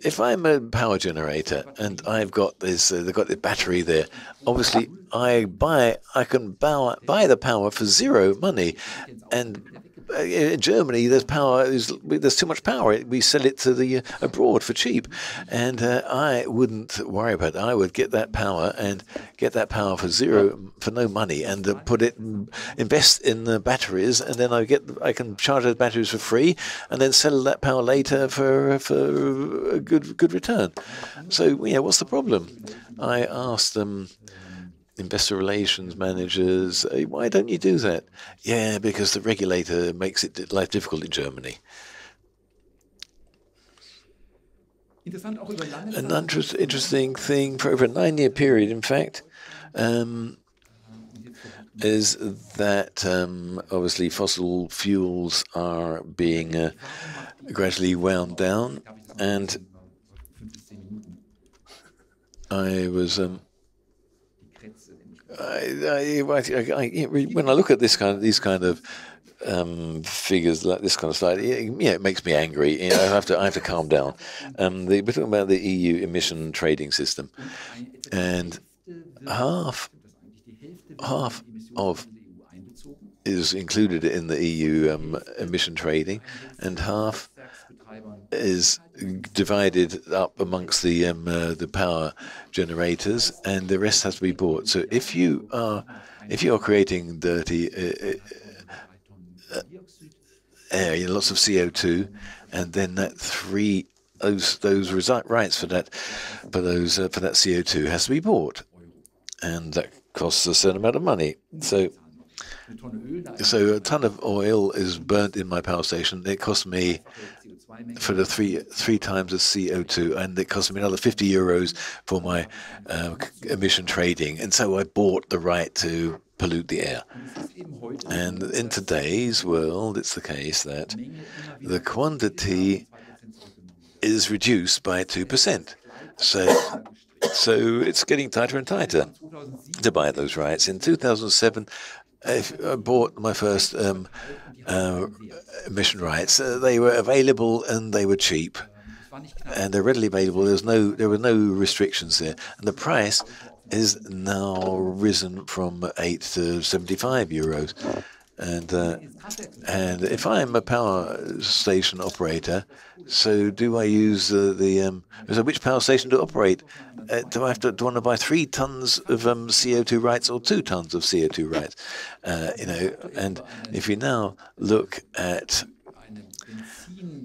Speaker 1: if I'm a power generator and I've got this, they've got the battery there, obviously I can buy the power for zero money. And in Germany, there's too much power. We sell it to the abroad for cheap, and I wouldn't worry about it. I would get that power for no money, and invest in the batteries, and then I can charge those batteries for free, and then sell that power later for a good return. So what's the problem? I asked them. Investor relations managers, why don't you do that? Yeah, because the regulator makes life difficult in Germany. An interesting thing for over a 9-year period, in fact, is that obviously fossil fuels are being gradually wound down, and I was. When I look at these kind of figures like this kind of slide, it makes me angry. I have to calm down. We're talking about the EU emission trading system, and half of is included in the EU emission trading, and half is divided up amongst the power generators, and the rest has to be bought. So if you are creating dirty air, lots of CO2, and then that 3 rights for that CO2 has to be bought, and that costs a certain amount of money. So a ton of oil is burnt in my power station. It costs me for the three times the CO2, and it cost me another 50 euros for my emission trading. And so I bought the right to pollute the air. And in today's world, it's the case that the quantity is reduced by 2%. So it's getting tighter and tighter to buy those rights. In 2007, I bought my first emission rights. They were available and they were cheap, and they're readily available. There were no restrictions there, and the price is now risen from 8 to 75 euros. And if I'm a power station operator, so do I use so which power station to operate? Do I want to buy 3 tons of CO2 rights or 2 tons of CO2 rights? And if you now look at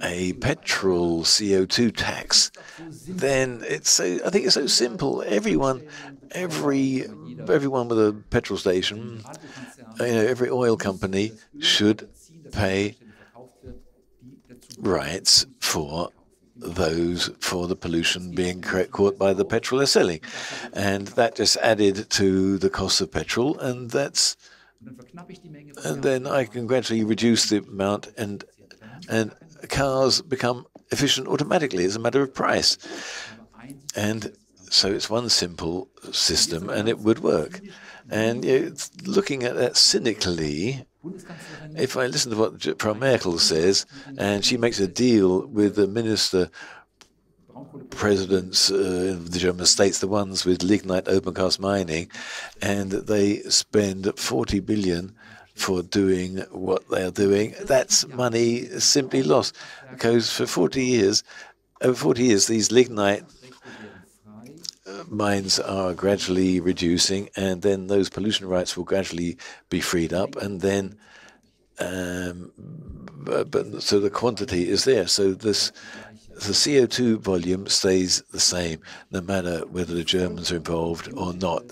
Speaker 1: a petrol CO2 tax, then I think it's so simple. Everyone with a petrol station, every oil company should pay rights for the pollution being caught by the petrol they're selling, and that just added to the cost of petrol, and then I can gradually reduce the amount, and cars become efficient automatically as a matter of price. And so it's one simple system, and it would work. And looking at that cynically, if I listen to what Frau Merkel says, and she makes a deal with the presidents of the German states, the ones with lignite open cast mining, and they spend 40 billion for doing what they are doing, that's money simply lost. Because for 40 years, these lignite mines are gradually reducing, and then those pollution rights will gradually be freed up, and then so the quantity is there. So the CO2 volume stays the same, no matter whether the Germans are involved or not,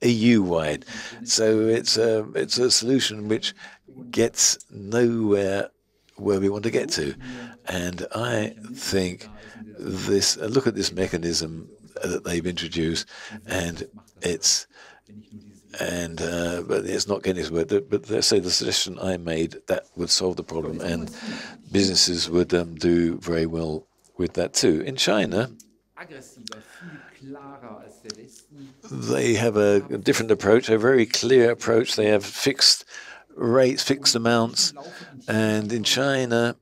Speaker 1: EU-wide. So it's a solution which gets nowhere where we want to get to. And I think look at this mechanism that they've introduced, but it's not getting to work. But let's say the suggestion I made, that would solve the problem, and businesses would do very well with that too. In China, they have a different approach, a very clear approach. They have fixed rates, fixed amounts, and in China,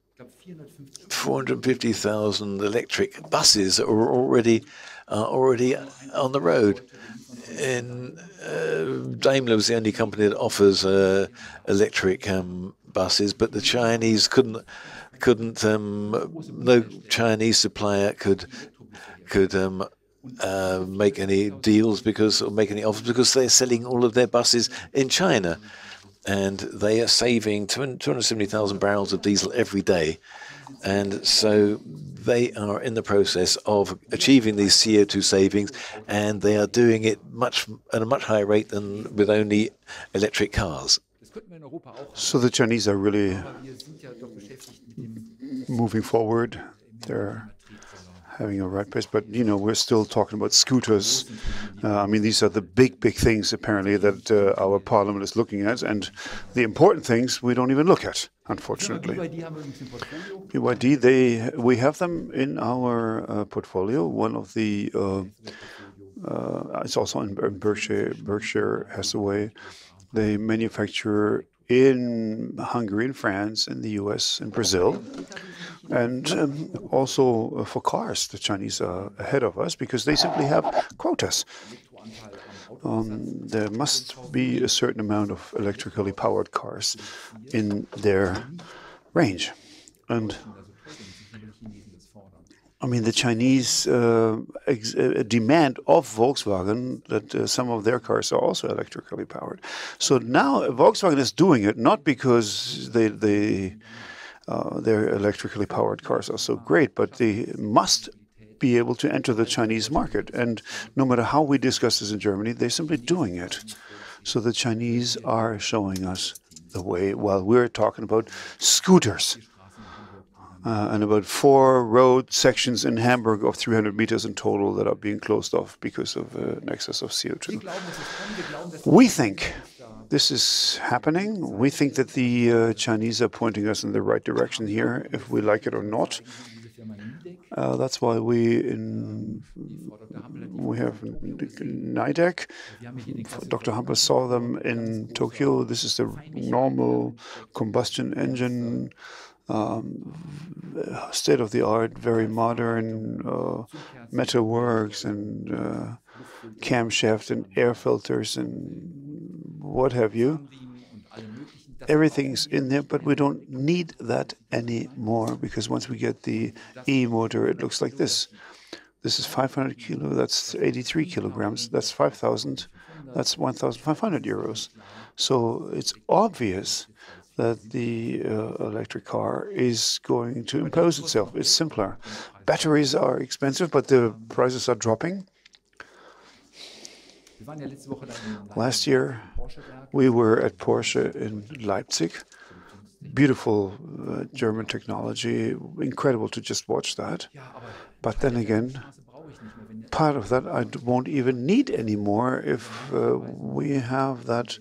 Speaker 1: 450,000 electric buses are already on the road. In Daimler was the only company that offers electric buses, but the Chinese couldn't. No Chinese supplier could make any deals make any offers because they're selling all of their buses in China, and they are saving 270,000 barrels of diesel every day. And so they are in the process of achieving these CO2 savings, and they are doing it at a much higher rate than with only electric cars.
Speaker 2: So the Chinese are really moving forward. They're having a right pace, but we're still talking about scooters. These are the big things apparently that our parliament is looking at, and the important things we don't even look at, unfortunately. BYD, we have them in our portfolio. One of the it's also in Berkshire. Berkshire Hathaway. They manufacture in Hungary, in France, in the US, in Brazil. And also for cars, the Chinese are ahead of us because they simply have quotas. There must be a certain amount of electrically powered cars in their range. And the Chinese demand of Volkswagen that some of their cars are also electrically powered. So now Volkswagen is doing it not because they their electrically powered cars are so great, but they must be able to enter the Chinese market. And no matter how we discuss this in Germany, they're simply doing it. So the Chinese are showing us the way while we're talking about scooters. And about 4 road sections in Hamburg of 300 meters in total that are being closed off because of an excess of CO2. We think this is happening. We think that the Chinese are pointing us in the right direction here, if we like it or not. That's why we have NIDEC. Dr. Hamper saw them in Tokyo. This is the normal combustion engine, state-of-the-art, very modern metalworks and camshaft and air filters and what have you. Everything's in there, but we don't need that anymore, because once we get the e-motor, it looks like this. This is 500 kilo, that's 83 kilograms, that's 5,000, that's 1,500 euros. So it's obvious that the electric car is going to impose itself. It's simpler. Batteries are expensive, but the prices are dropping. Last year, we were at Porsche in Leipzig. Beautiful German technology, incredible to just watch that. But then again, part of that I won't even need anymore if we have that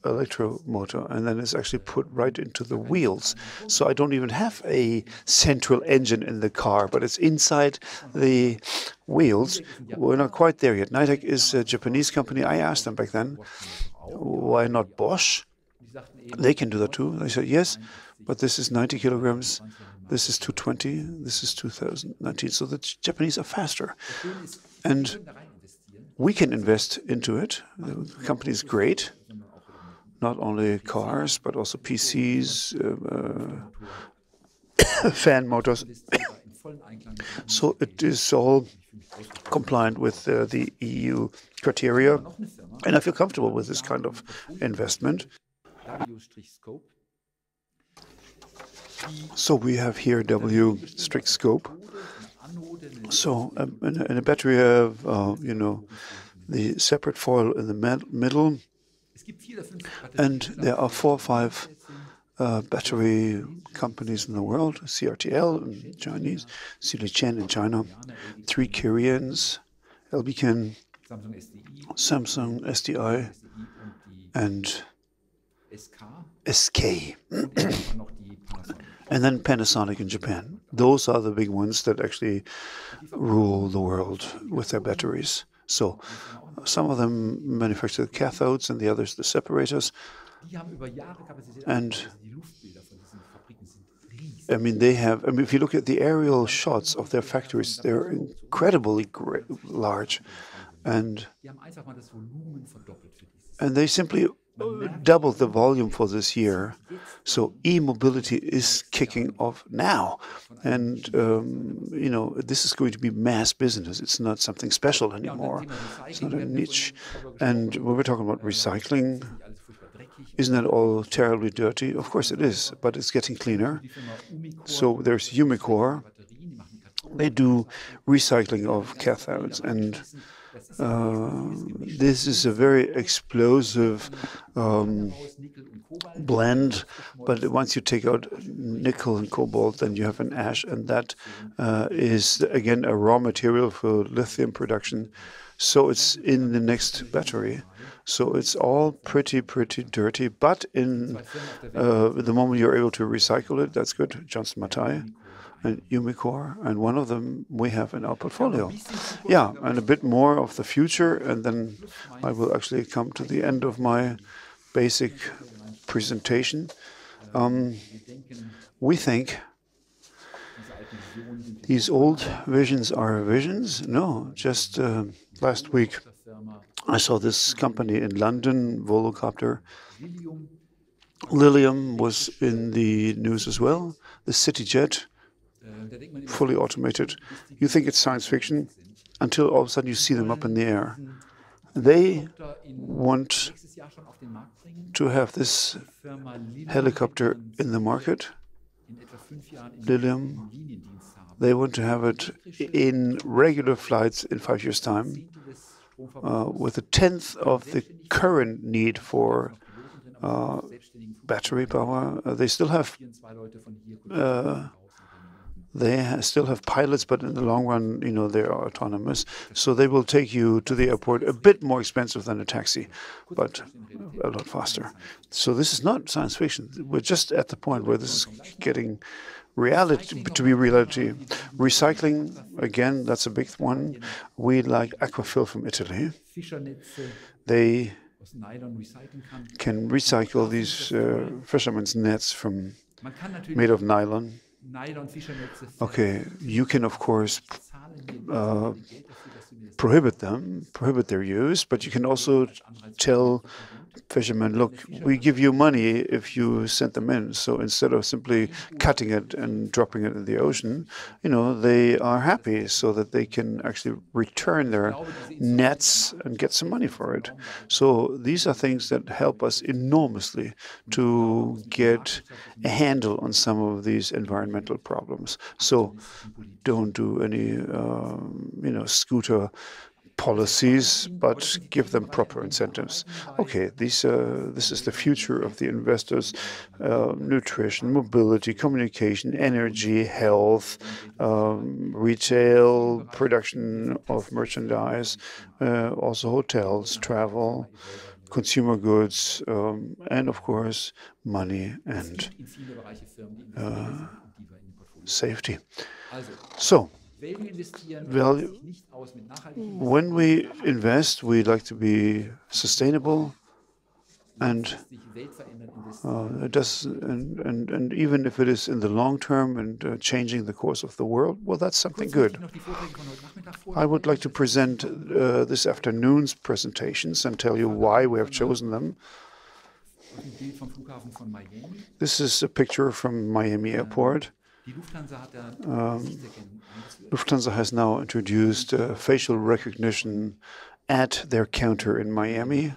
Speaker 2: electromotor, and then it's actually put right into the wheels. So I don't even have a central engine in the car, but it's inside the wheels. We're not quite there yet. NIDEC is a Japanese company. I asked them back then, why not Bosch? They can do that too. They said, yes, but this is 90 kilograms. This is 220. This is 2019. So the Japanese are faster. And we can invest into it. The company is great. Not only cars, but also PCs, fan motors. So it is all compliant with the EU criteria. And I feel comfortable with this kind of investment. So we have here W strict scope. So in a battery, you have, the separate foil in the middle. And there are 4 or 5 battery companies in the world, CRTL in Chinese, Silicon in China, 3 Koreans, Elbican, Samsung, SDI, and SK. And then Panasonic in Japan. Those are the big ones that actually rule the world with their batteries. So some of them manufacture the cathodes and the others the separators. And I mean, if you look at the aerial shots of their factories, they're incredibly large. And they simply doubled the volume for this year. So e-mobility is kicking off now. And, this is going to be mass business. It's not something special anymore. It's not a niche. And when we're talking about recycling, isn't that all terribly dirty? Of course it is, but it's getting cleaner. So there's Umicore. They do recycling of cathodes, and this is a very explosive blend, but once you take out nickel and cobalt, then you have an ash, and that is, again, a raw material for lithium production. So it's in the next battery. So it's all pretty dirty, but in the moment you're able to recycle it, that's good. Johnson Matthey and Umicore, and one of them we have in our portfolio. Yeah, and a bit more of the future, and then I will actually come to the end of my basic presentation. We think these old visions are visions. No, just last week I saw this company in London, Volocopter. Lilium was in the news as well. The CityJet, fully automated. You think it's science fiction until all of a sudden you see them up in the air. They want to have this helicopter in the market, Lilium. They want to have it in regular flights in 5 years' time, with a tenth of the current need for battery power. They still have pilots, but in the long run, they are autonomous. So they will take you to the airport a bit more expensive than a taxi, but a lot faster. So this is not science fiction. We're just at the point where this is getting reality to be reality. Recycling, again, that's a big one. We like Aquafil from Italy. They can recycle these fishermen's nets made of nylon. Okay, you can of course prohibit their use, but you can also tell fishermen, look, we give you money if you send them in. So instead of simply cutting it and dropping it in the ocean, they are happy so that they can actually return their nets and get some money for it. So these are things that help us enormously to get a handle on some of these environmental problems. So don't do any, scooter policies, but give them proper incentives. Okay, this is the future of the investors: nutrition, mobility, communication, energy, health, retail, production of merchandise, also hotels, travel, consumer goods, and of course money and safety. So, when we invest, we like to be sustainable, and even if it is in the long term and changing the course of the world, well, that's something good. I would like to present this afternoon's presentations and tell you why we have chosen them. This is a picture from Miami Airport. Lufthansa has now introduced facial recognition at their counter in Miami.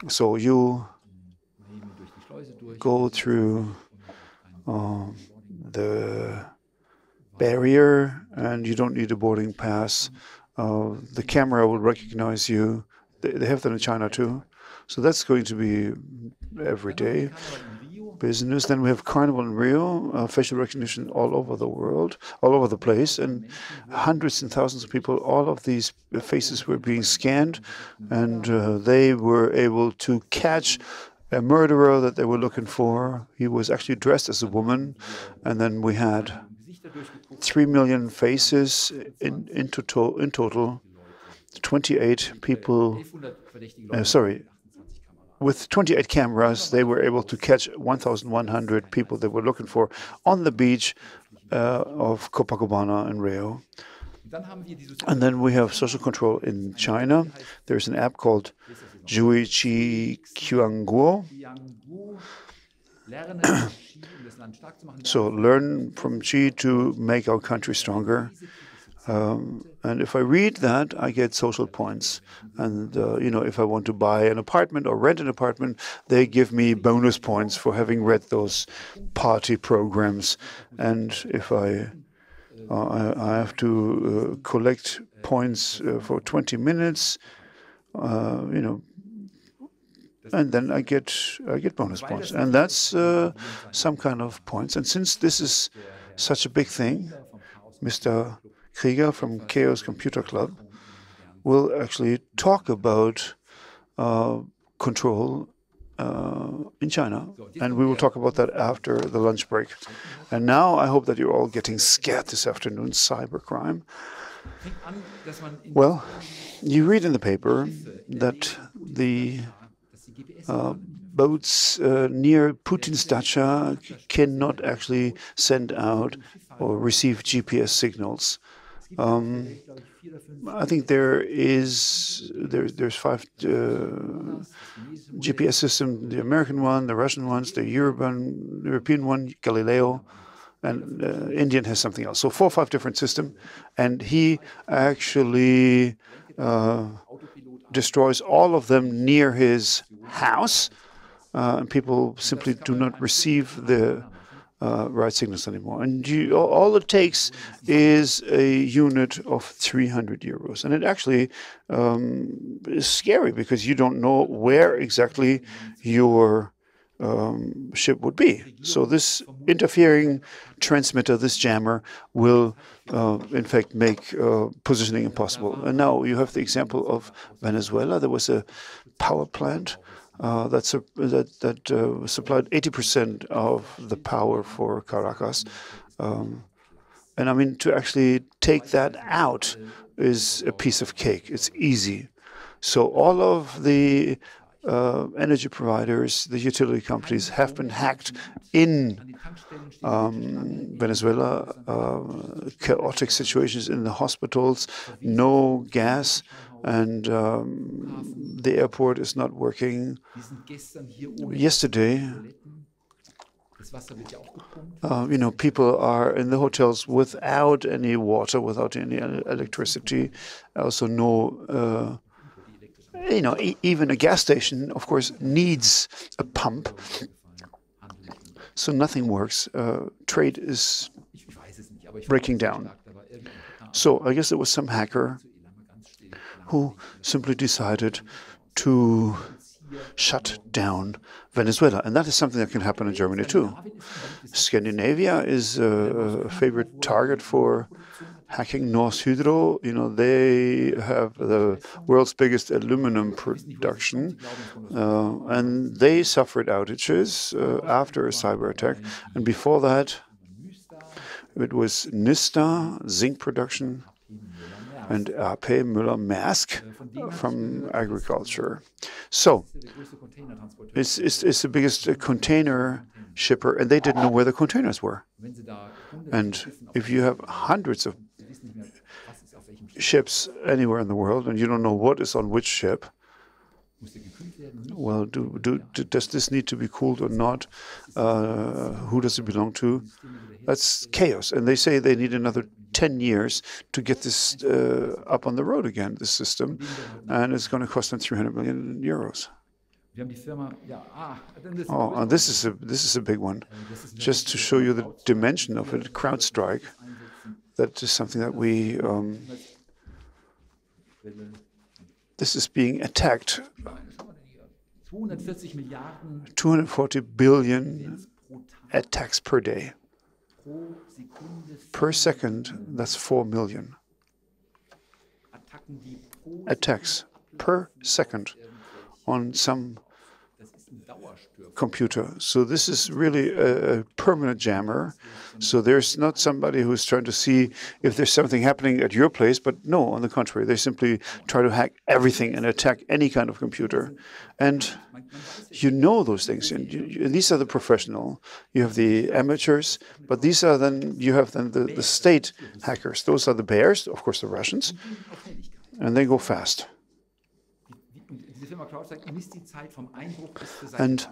Speaker 2: So you go through the barrier and you don't need a boarding pass. The camera will recognize you. They have that in China too. So that's going to be everyday business. Then we have Carnival in Rio, facial recognition all over the world, all over the place, and hundreds and thousands of people. All of these faces were being scanned, and they were able to catch a murderer that they were looking for. He was actually dressed as a woman, and then we had 3 million faces in total. 28 people. With 28 cameras, they were able to catch 1,100 people they were looking for on the beach of Copacabana in Rio. And then we have social control in China. There's an app called Zhui Qi Qianguo. So learn from Qi to make our country stronger. And if I read that, I get social points. And, if I want to buy an apartment or rent an apartment, they give me bonus points for having read those party programs. And if I have to collect points for 20 minutes, and then I get bonus points. And that's some kind of points. And since this is such a big thing, Mr. Krieger from Chaos Computer Club will actually talk about control in China, and we will talk about that after the lunch break. And now I hope that you're all getting scared this afternoon, cybercrime. Well, you read in the paper that the boats near Putin's dacha cannot actually send out or receive GPS signals. I think there's 5 GPS systems: the American one, the Russian ones, the European one, Galileo, and Indian has something else. So 4 or 5 different systems. And he actually destroys all of them near his house, and people simply do not receive the right signals anymore. And all it takes is a unit of 300 euros. And it actually is scary because you don't know where exactly your ship would be. So this interfering transmitter, this jammer, will in fact make positioning impossible. And now you have the example of Venezuela. There was a power plant that supplied 80% of the power for Caracas. And I mean, to actually take that out is a piece of cake. It's easy. So all of the energy providers, the utility companies, have been hacked in Venezuela. Chaotic situations in the hospitals, no gas, and the airport is not working. Yesterday, people are in the hotels without any water, without any electricity. Also, no. Even a gas station, of course, needs a pump. So nothing works. Trade is breaking down. So I guess there was some hacker who simply decided to shut down Venezuela. And that is something that can happen in Germany too. Scandinavia is a favorite target for hacking. Norsk Hydro, they have the world's biggest aluminum production, and they suffered outages after a cyber attack. And before that, it was Nista, zinc production, and AP Müller-Maersk from agriculture. So it's the biggest container shipper, and they didn't know where the containers were. And if you have hundreds of ships anywhere in the world, and you don't know what is on which ship, well, does this need to be cooled or not? Who does it belong to? That's chaos. And they say they need another 10 years to get this up on the road again, this system, and it's going to cost them 300 million euros. Oh, and this is a big one. Just to show you the dimension of it, CrowdStrike. That is something that we. This is being attacked. 240 billion attacks per day. Per second, that's 4 million attacks per second on some computer. So this is really a permanent jammer. So there's not somebody who's trying to see if there's something happening at your place, but no, on the contrary, they simply try to hack everything and attack any kind of computer. And you know those things, and these are the professional. You have the amateurs, but these are you have the state hackers. Those are the bears, of course, the Russians, and they go fast. And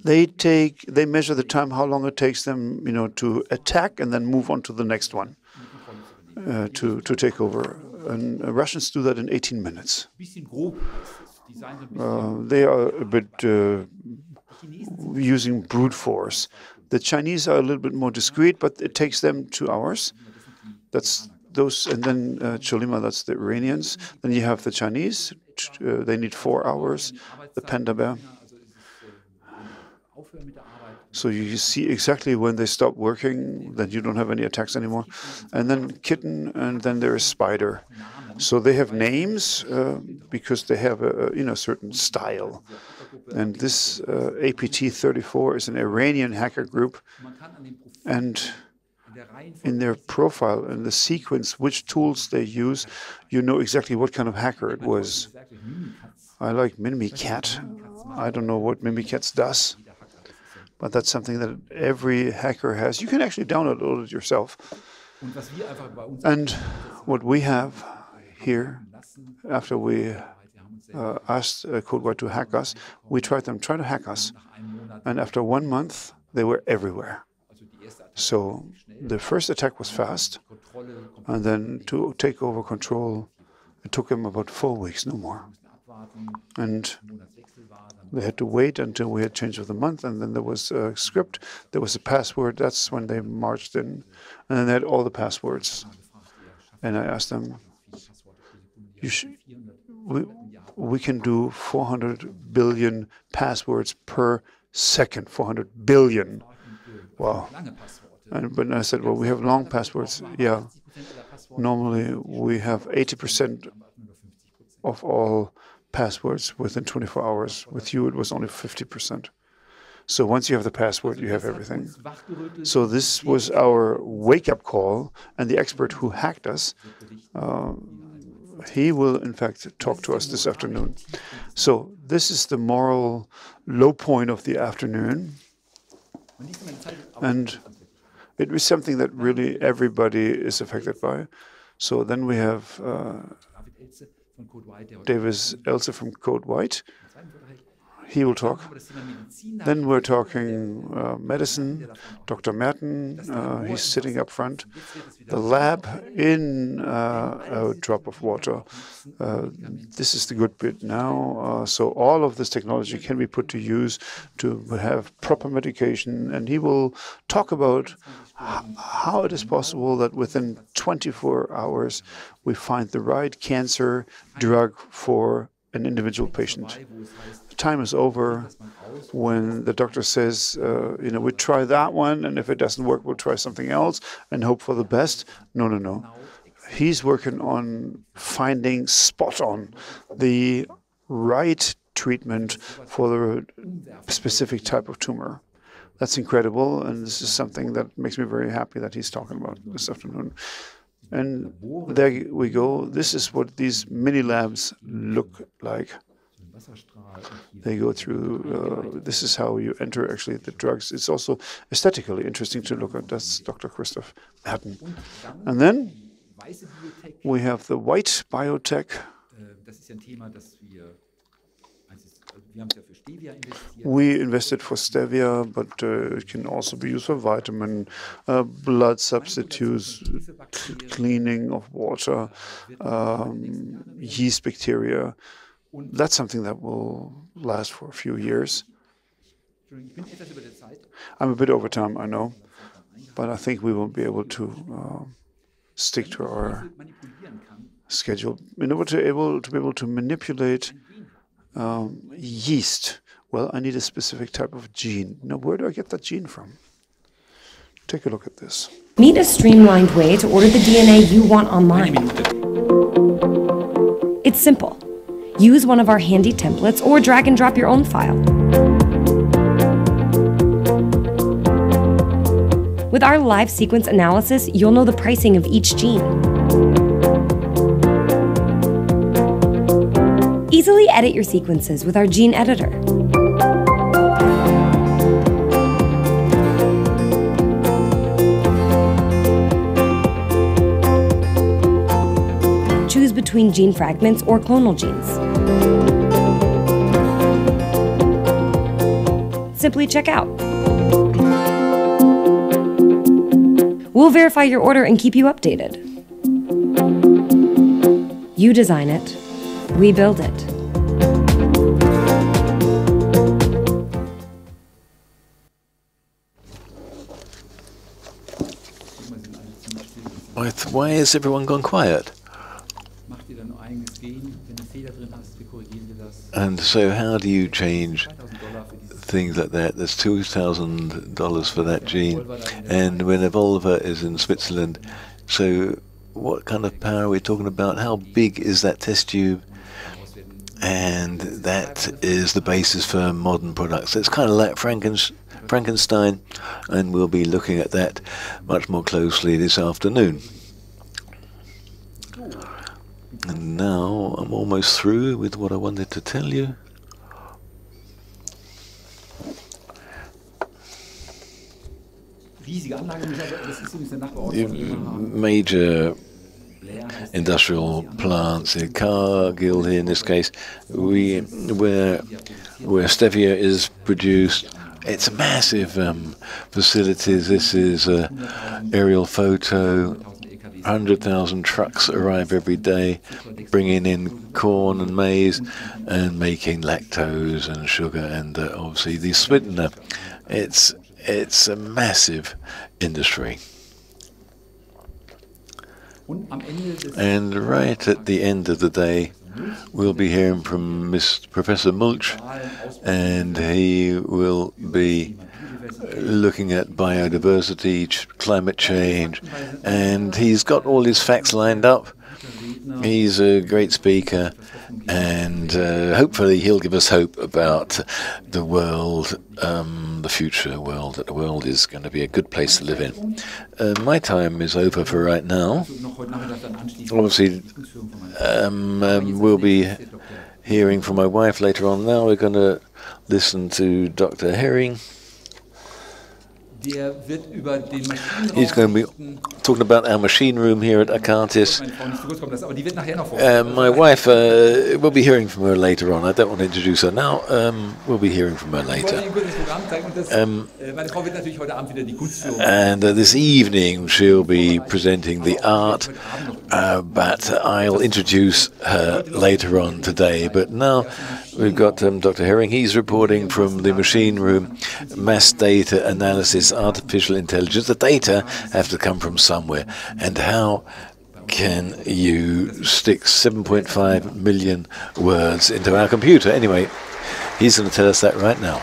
Speaker 2: they measure the time, how long it takes them, to attack and then move on to the next one, to take over. And Russians do that in 18 minutes. They are a bit using brute force. The Chinese are a little bit more discreet, but it takes them 2 hours. That's those, and then Cholima, that's the Iranians. Then you have the Chinese. They need 4 hours. The Panda Bear. So you see exactly when they stop working, that you don't have any attacks anymore. And then Kitten, and then there is Spider. So they have names because they have a certain style. And this APT-34 is an Iranian hacker group. And in their profile, in the sequence, which tools they use, you know exactly what kind of hacker it was. I like Mimikatz. I don't know what Mimikatz does, but that's something that every hacker has. You can actually download it yourself. And what we have here, after we asked Co2 to hack us, we tried them to hack us. And after 1 month, they were everywhere. So the first attack was fast, and then to take over control It took them about 4 weeks, no more. And they had to wait until we had change of the month, and then there was a script, there was a password. That's when they marched in, and then they had all the passwords. And I asked them, we can do 400 billion passwords per second, 400 billion. Wow. But I said, well, we have long passwords. Yeah. Normally, we have 80% of all passwords within 24 hours. With you, it was only 50%. So once you have the password, you have everything. So this was our wake-up call, and the expert who hacked us, he will, in fact, talk to us this afternoon. So this is the moral low point of the afternoon. And it was something that really everybody is affected by. So then we have Davis Else from Code White. He will talk. Then we're talking medicine. Dr. Merten, he's sitting up front. The lab in a drop of water. This is the good bit now. So all of this technology can be put to use to have proper medication. And he will talk about how it is possible that within 24 hours we find the right cancer drug for an individual patient. Time is over when the doctor says, we try that one, and if it doesn't work, we'll try something else and hope for the best. No, no, no. He's working on finding spot on the right treatment for the specific type of tumor. That's incredible, and this is something that makes me very happy that he's talking about this afternoon. And there we go. This is what these mini labs look like. They go through, this is how you enter actually the drugs. It's also aesthetically interesting to look at. That's Dr. Christoph Merten. And then we have the white biotech. We invested for stevia, but it can also be used for vitamin, blood substitutes, cleaning of water, yeast bacteria. That's something that will last for a few years. I'm a bit over time, I know, but I think we will be able to stick to our schedule. In order to be able to manipulate yeast, well, I need a specific type of gene. Now, where do I get that gene from? Take a look at this.
Speaker 3: Meet a streamlined way to order the DNA you want online. It's simple. Use one of our handy templates or drag and drop your own file. With our live sequence analysis, you'll know the pricing of each gene. Easily edit your sequences with our gene editor. Choose between gene fragments or clonal genes. Simply check out. We'll verify your order and keep you updated. You design it, we build it.
Speaker 1: Why has everyone gone quiet? And so how do you change things like that? There's $2,000 for that gene, and when Evolver is in Switzerland, so what kind of power are we talking about? How big is that test tube? And that is the basis for modern products. It's kind of like Frankenstein, and we'll be looking at that much more closely this afternoon. And now I'm almost through with what I wanted to tell you. Major industrial plants in Cargill here in this case, where stevia is produced. It's massive facilities. This is aerial photo 100,000 trucks arrive every day, bringing in corn and maize and making lactose and sugar and obviously the sweetener. It's a massive industry. And right at the end of the day, we'll be hearing from Professor Mulch, and he will be looking at biodiversity, climate change, and he's got all his facts lined up. He's a great speaker, and hopefully he'll give us hope about the world, the future world, that the world is going to be a good place to live in. My time is over for right now. Obviously, we'll be hearing from my wife later on. Now we're going to listen to Dr. Herring. He's going to be talking about our machine room here at ACATIS. My wife, we'll be hearing from her later on. I don't want to introduce her now. We'll be hearing from her later. And this evening she'll be presenting the art, but I'll introduce her later on today. But now we've got Dr. Herring. He's reporting from the machine room, mass data analysis, artificial intelligence. The data have to come from somewhere. And how can you stick 7.5 million words into our computer? Anyway, he's going to tell us that right now.